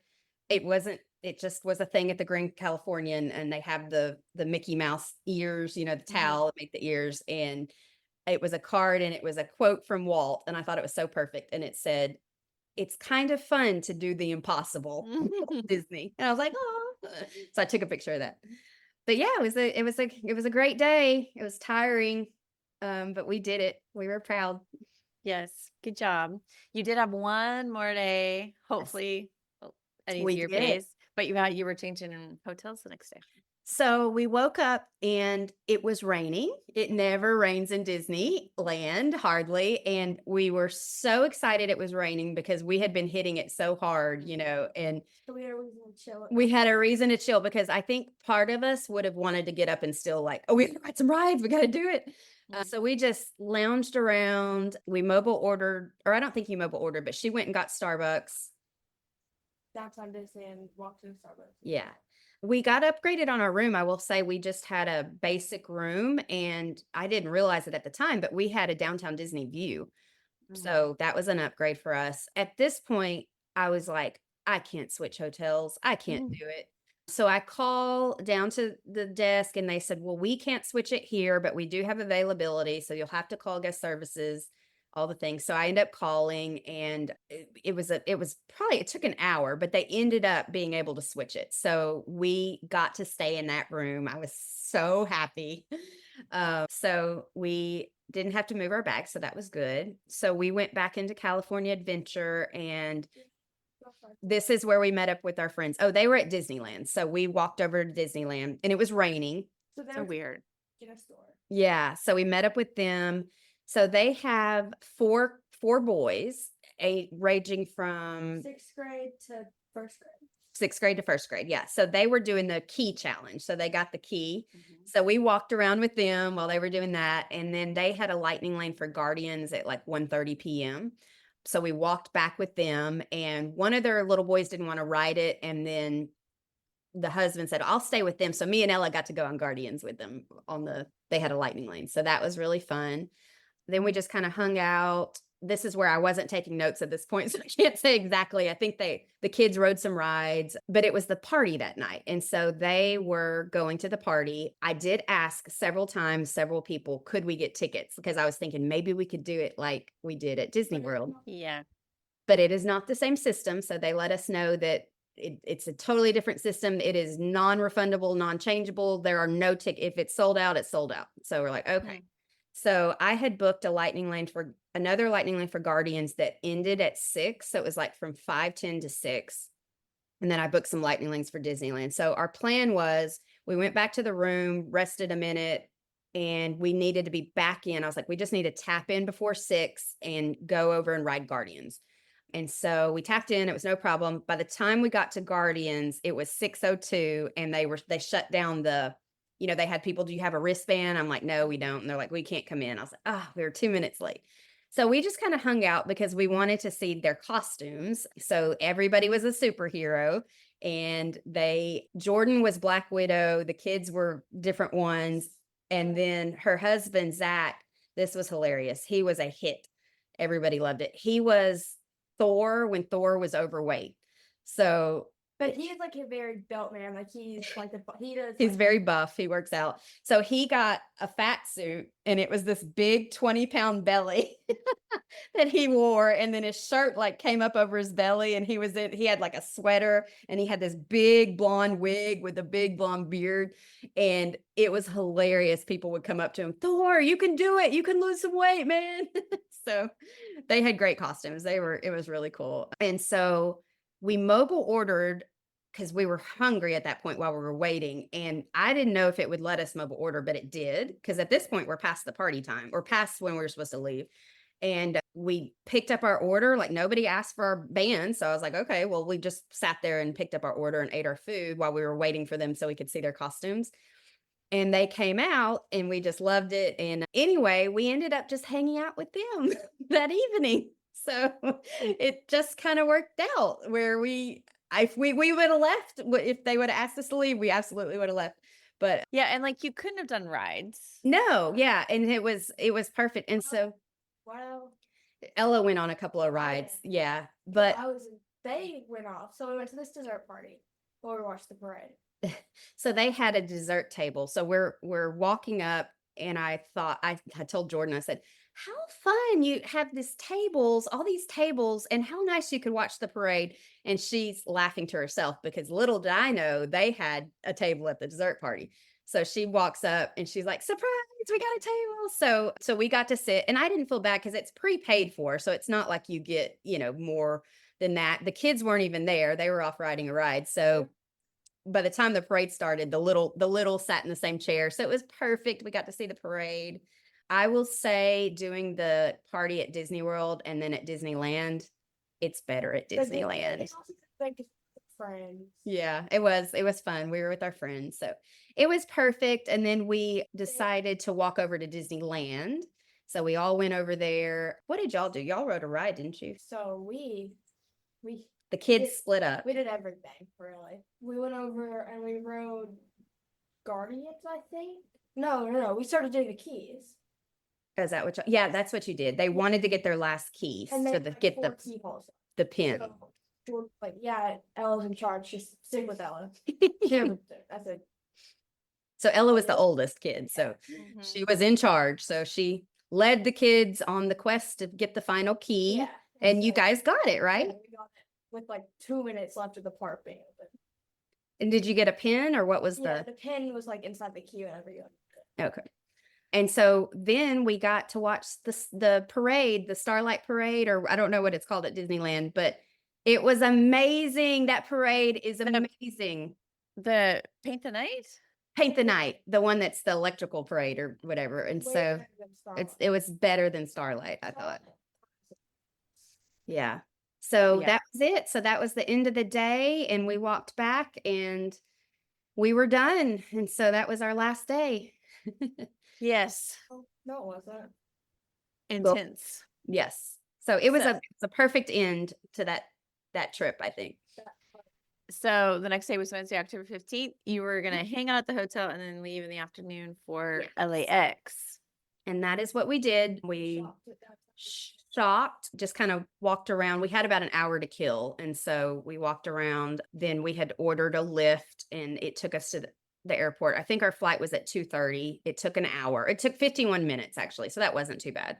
S3: It just was a thing at the Grand Californian, and they have the Mickey Mouse ears, the towel that make the ears. And it was a card, and it was a quote from Walt. And I thought it was so perfect. And it said, "It's kind of fun to do the impossible." Disney. And I was like, oh, so I took a picture of that. But yeah, it was a great day. It was tiring. But we did it. We were proud.
S2: Yes. Good job. You did have one more day, hopefully an
S3: We
S2: easier
S3: did.
S2: pace, but you were changing in hotels the next day.
S3: So we woke up and it was raining. It never rains in Disneyland, hardly. And we were so excited it was raining because we had been hitting it so hard, and
S4: So we had a reason to chill.
S3: we had a reason to chill because I think part of us would have wanted to get up and still like, oh, we got to ride some rides. We got to do it. So we just lounged around. We mobile ordered, or I don't think you mobile ordered, but she went and got Starbucks.
S4: Downtown Disney and walked to Starbucks.
S3: Yeah. We got upgraded on our room. I will say we just had a basic room, and I didn't realize it at the time, but we had a downtown Disney view. So that was an upgrade for us. At this point, I was like, I can't switch hotels. I can't do it. So I call down to the desk, and they said, well, we can't switch it here, but we do have availability. So you'll have to call guest services, all the things. So I ended up calling, and it took an hour, but they ended up being able to switch it. So we got to stay in that room. I was so happy. So we didn't have to move our bags. So that was good. So we went back into California Adventure, and this is where we met up with our friends. Oh, they were at Disneyland. So we walked over to Disneyland, and it was raining.
S2: So weird.
S4: In a store.
S3: Yeah. So we met up with them. So they have four 4 boys, ranging from
S4: Sixth grade to first grade.
S3: 6th grade to 1st grade. Yeah. So they were doing the key challenge. So they got the key.
S2: Mhm.
S3: So we walked around with them while they were doing that. And then they had a lightning lane for Guardians at like 1:30 p.m. So we walked back with them, and one of their little boys didn't want to ride it. And then the husband said, I'll stay with them. So me and Ella got to go on Guardians with them they had a lightning lane. So that was really fun. Then we just kind of hung out. This is where I wasn't taking notes at this point, so I can't say exactly. I think the kids rode some rides, but it was the party that night. And so they were going to the party. I did ask several times, several people, could we get tickets? Because I was thinking maybe we could do it like we did at Disney World.
S2: Yeah.
S3: But it is not the same system. So they let us know that it's a totally different system. It is non-refundable, non-changeable. There are no tickets. If it's sold out, it's sold out. So we're like, okay. So I had booked another lightning lane for Guardians that ended at 6. So it was like from 5:10 to 6. And then I booked some lightning lanes for Disneyland. So our plan was we went back to the room, rested a minute, and we needed to be back in. I was like, we just need to tap in before 6 and go over and ride Guardians. And so we tapped in, it was no problem. By the time we got to Guardians, it was 6:02, and they shut down they had people, do you have a wristband? I'm like, no, we don't. And they're like, we can't come in. I was like, we were 2 minutes late. So we just kind of hung out because we wanted to see their costumes. So everybody was a superhero, and Jordan was Black Widow. The kids were different ones. And then her husband, Zach, this was hilarious. He was a hit. Everybody loved it. He was Thor when Thor was overweight. So,
S4: but he is like a very built man. Like he's
S3: very buff. He works out. So he got a fat suit, and it was this big 20-pound belly that he wore. And then his shirt like came up over his belly, and he had like a sweater, and he had this big blonde wig with a big blonde beard. And it was hilarious. People would come up to him, Thor, you can do it. You can lose some weight, man. So they had great costumes. It was really cool. And so we mobile ordered because we were hungry at that point while we were waiting. And I didn't know if it would let us mobile order, but it did. Because at this point, we're past the party time, or past when we were supposed to leave. And we picked up our order. Like, nobody asked for our band. So I was like, okay, well, we just sat there and picked up our order and ate our food while we were waiting for them so we could see their costumes. And they came out, and we just loved it. And anyway, we ended up just hanging out with them that evening. So it just kind of worked out where if we would have left, if they would have asked us to leave, we absolutely would have left. But
S2: yeah, and like you couldn't have done rides.
S3: No, yeah, and it was perfect. And so
S4: wow,
S3: Ella went on a couple of rides, yeah, but
S4: they went off. So we went to this dessert party while we watched the parade.
S3: So they had a dessert table. So we're walking up, and I told Jordan, I said, how fun you have all these tables, and how nice you could watch the parade. And she's laughing to herself because little did I know they had a table at the dessert party. So she walks up, and she's like, surprise, we got a table. So we got to sit, and I didn't feel bad because it's prepaid for. So it's not like you get, more than that. The kids weren't even there. They were off riding a ride. So by the time the parade started, the little sat in the same chair. So it was perfect. We got to see the parade. I will say, doing the party at Disney World and then at Disneyland, it's better at Disneyland.
S4: Friends.
S3: Yeah, it was fun. We were with our friends, so it was perfect. And then we decided to walk over to Disneyland. So we all went over there. What did y'all do? Y'all rode a ride, didn't you?
S4: So
S3: the kids split up.
S4: We did everything, really. We went over and we rode Guardians, I think. No. We started doing the keys.
S3: Is that what? Yeah, that's what you did. They wanted to get their last keys to get the pin.
S4: So, Ella's in charge. She's stick with Ella. That's it.
S3: So Ella was the oldest kid, so she was in charge. So she led the kids on the quest to get the final key.
S4: Yeah,
S3: and you guys got it, right?
S4: Yeah, we got it with like 2 minutes left of the park being open.
S3: And did you get a pin, or what was
S4: the pin was like inside the key whenever you
S3: Okay. And so then we got to watch the parade, the Starlight Parade, or I don't know what it's called at Disneyland, but it was amazing. That parade is amazing.
S2: The Paint the Night?
S3: Paint the Night, the one that's the electrical parade or whatever. And so it was better than Starlight, I thought. Yeah. So
S2: Yeah.
S3: that was it. So that was the end of the day, and we walked back and we were done. And so that was our last day.
S2: Yes.
S4: Oh, no, it wasn't.
S3: Well,
S2: Intense.
S3: yes. So it was
S2: So,
S3: it's a perfect end to that trip, I think.
S2: so the next day was Wednesday, October 15th. You were going to hang out at the hotel and then leave in the afternoon for
S3: Yes.
S2: LAX.
S3: And that is what we did. We shopped, just kind of walked around. We had about an hour to kill. And so we walked around. Then we had ordered a lift and it took us to the airport. I think our flight was at 2:30. It took an hour. It took 51 minutes actually. So that wasn't too bad.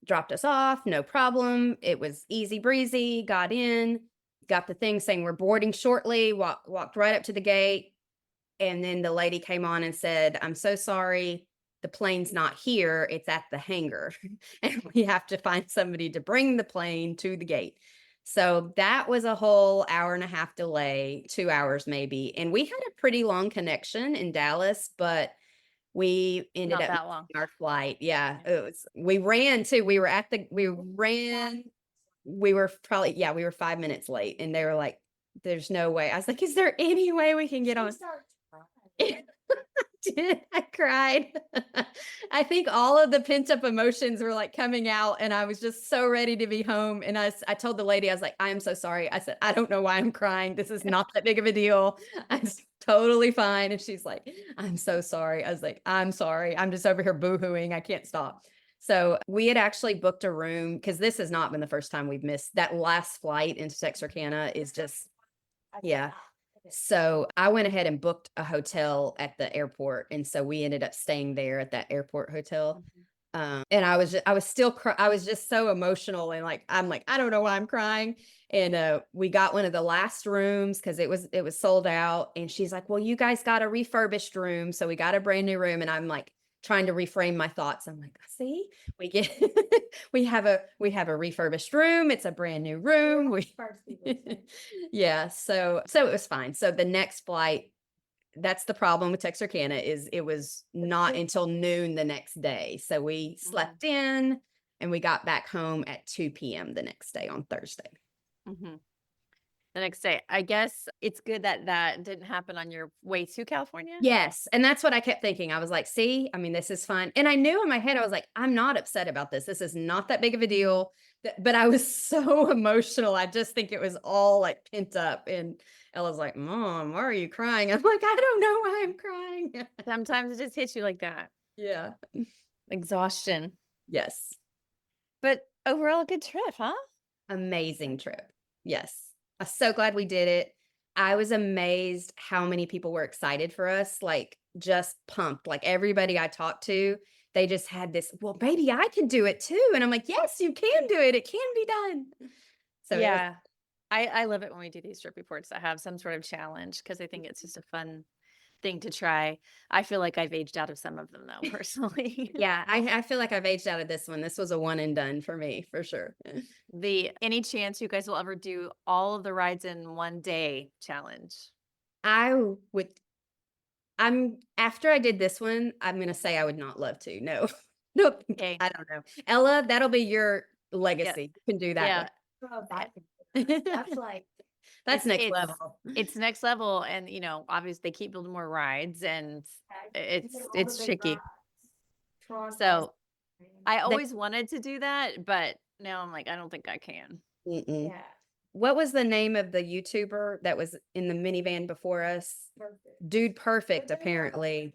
S3: Dropped us off, no problem. It was easy breezy, got in, got the thing saying we're boarding shortly, walked right up to the gate. And then the lady came on and said, I'm so sorry. The plane's not here. It's at the hangar. And we have to find somebody to bring the plane to the gate. So that was a whole hour and a half delay, 2 hours maybe. And we had a pretty long connection in Dallas, but we ended
S2: Not
S3: up
S2: that long.
S3: missing our flight. Yeah. We ran too. We were probably, yeah, we were 5 minutes late and they were like, there's no way. I was like, is there any way we can get on? I cried. I think all of the pent up emotions were like coming out and I was just so ready to be home. And I told the lady, I was like, I am so sorry. I said, I don't know why I'm crying. This is not that big of a deal. I'm totally fine. And she's like, I'm so sorry. I was like, I'm sorry. I'm just over here boohooing. I can't stop. So we had actually booked a room because this has not been the first time we've missed. That last flight into Texarkana is just, yeah. So I went ahead and booked a hotel at the airport. And so we ended up staying there at that airport hotel. And I was just so emotional and like, I'm like, I don't know why I'm crying. And we got one of the last rooms because it was sold out. And she's like, well, you guys got a refurbished room. So we got a brand new room. And I'm like, trying to reframe my thoughts. I'm like, see, we get, we have a refurbished room. It's a brand new room. Yeah. So it was fine. So the next flight, that's the problem with Texarkana is it was not until noon the next day. So we slept in and we got back home at 2 p.m. the next day on Thursday.
S2: Mm-hmm. The next day. I guess it's good that that didn't happen on your way to California.
S3: Yes. And that's what I kept thinking. I was like, see, I mean, this is fine. And I knew in my head, I was like, I'm not upset about this. This is not that big of a deal. But I was so emotional. I just think it was all like pent up. And Ella's like, Mom, why are you crying? I'm like, I don't know why I'm crying.
S2: Sometimes it just hits you like that.
S3: Yeah.
S2: Exhaustion.
S3: Yes.
S2: But overall, a good trip, huh?
S3: Amazing trip. Yes. I'm so glad we did it. I was amazed how many people were excited for us, like just pumped. Like everybody I talked to, they just had this, well, baby, I can do it too. And I'm like, yes, you can do it. It can be done. So
S2: yeah, I love it when we do these trip reports that have some sort of challenge because I think it's just a fun thing to try. I feel like I've aged out of some of them though, personally.
S3: yeah, I feel like I've aged out of this one. This was a one and done for me, for sure.
S2: Any chance you guys will ever do all of the rides in one day challenge?
S3: After I did this one, I'm going to say I would not love to. No, no,
S2: Okay.
S3: I don't know. Ella, that'll be your legacy. You can do that.
S4: That's like,
S3: That's next level.
S2: It's next level. And, you know, obviously they keep building more rides and it's tricky. So I always wanted to do that, but now I'm like, I don't think I can.
S3: Yeah. What was the name of the YouTuber that was in the minivan before us? Dude Perfect, apparently.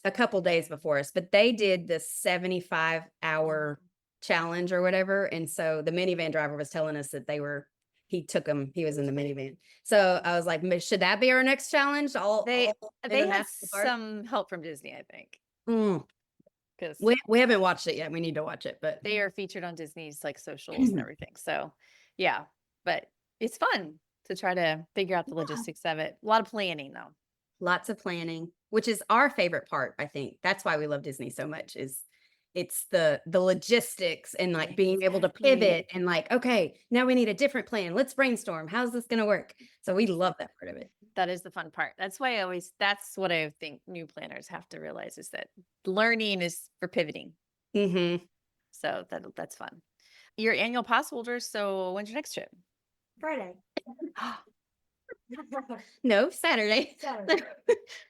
S3: A couple days before us, but they did the 75-hour challenge or whatever. And so the minivan driver was telling us that he was in the minivan. So I was like, should that be our next challenge?
S2: They had
S3: international parks?
S2: some help from Disney, I think.
S3: Because we haven't watched it yet. We need to watch it, but
S2: they are featured on Disney's like socials and everything. So yeah, but it's fun to try to figure out the logistics of it. A lot of planning though.
S3: Lots of planning, which is our favorite part. I think that's why we love Disney so much it's the logistics and like being able to pivot and like, okay, now we need a different plan. Let's brainstorm. How's this going to work? So we love that part of it.
S2: That is the fun part. That's why that's what I think new planners have to realize is that learning is for pivoting.
S3: Mm-hmm.
S2: So that's fun. You're annual pass holder, so when's your next trip?
S4: Friday.
S3: No, Saturday.
S4: Saturday.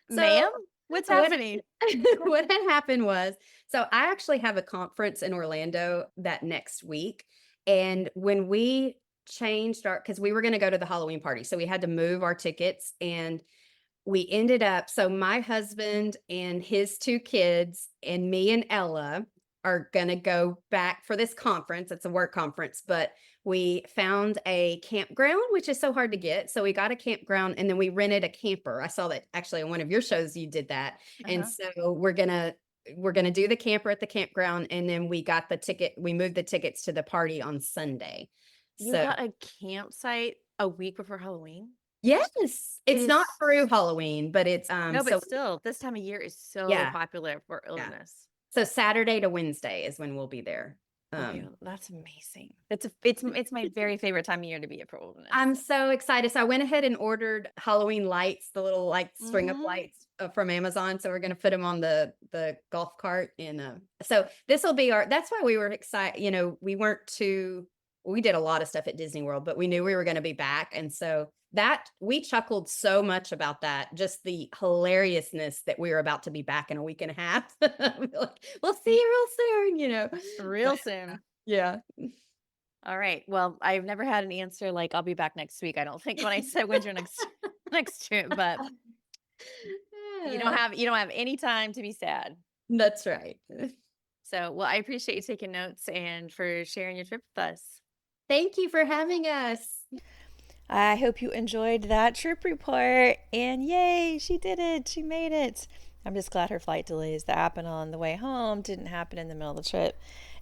S2: Ma'am? What's
S3: what-
S2: happening?
S3: what had happened was, so I actually have a conference in Orlando that next week. And when we changed because we were going to go to the Halloween party, so we had to move our tickets, and we ended up, so my husband and his 2 kids and me and Ella are going to go back for this conference. It's a work conference, but we found a campground, which is so hard to get. So we got a campground and then we rented a camper. I saw that actually on one of your shows you did that. And so we're going to do the camper at the campground, and then we moved the tickets to the party on Sunday.
S2: You
S3: So
S2: got a campsite a week before Halloween?
S3: yes, it's not
S2: It's-
S3: through Halloween, but it's
S2: No, but
S3: so
S2: still, this time of year is so
S3: Yeah.
S2: popular for illness.
S3: so Saturday to Wednesday is when we'll be there.
S2: Okay, that's amazing. It's my very favorite time of year to be at for wilderness.
S3: I'm so excited. So I went ahead and ordered Halloween lights, the little like string of
S2: Mhm.
S3: lights from Amazon. So we're going to put them on the golf cart. And so this will be that's why we were excited. You know, we did a lot of stuff at Disney World, but we knew we were going to be back. And so that we chuckled so much about that, just the hilariousness that we were about to be back in a week and a half. Like, we'll see you real soon, you know.
S2: Real soon.
S3: Yeah.
S2: All right. Well, I've never had an answer like I'll be back next week. I don't think when I said when's your next trip, but you don't have any time to be sad.
S3: That's right.
S2: So, well, I appreciate you taking notes and for sharing your trip with us.
S3: Thank you for having us.
S2: I hope you enjoyed that trip report. And yay, she did it. She made it. I'm just glad her flight delays that happened on the way home didn't happen in the middle of the trip,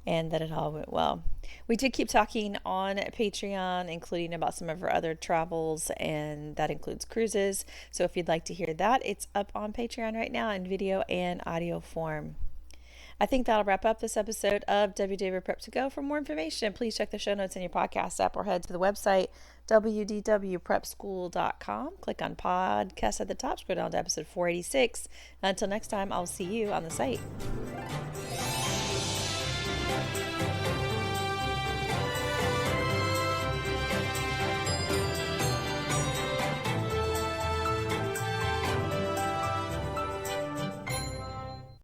S2: and that it all went well. We did keep talking on Patreon, including about some of her other travels, and that includes cruises. So if you'd like to hear that, it's up on Patreon right now in video and audio form. I think that'll wrap up this episode of WDW Prep to Go. For more information, please check the show notes in your podcast app or head to the website, WDWPrepSchool.com. Click on podcast at the top, scroll down to episode 486. Until next time, I'll see you on the site.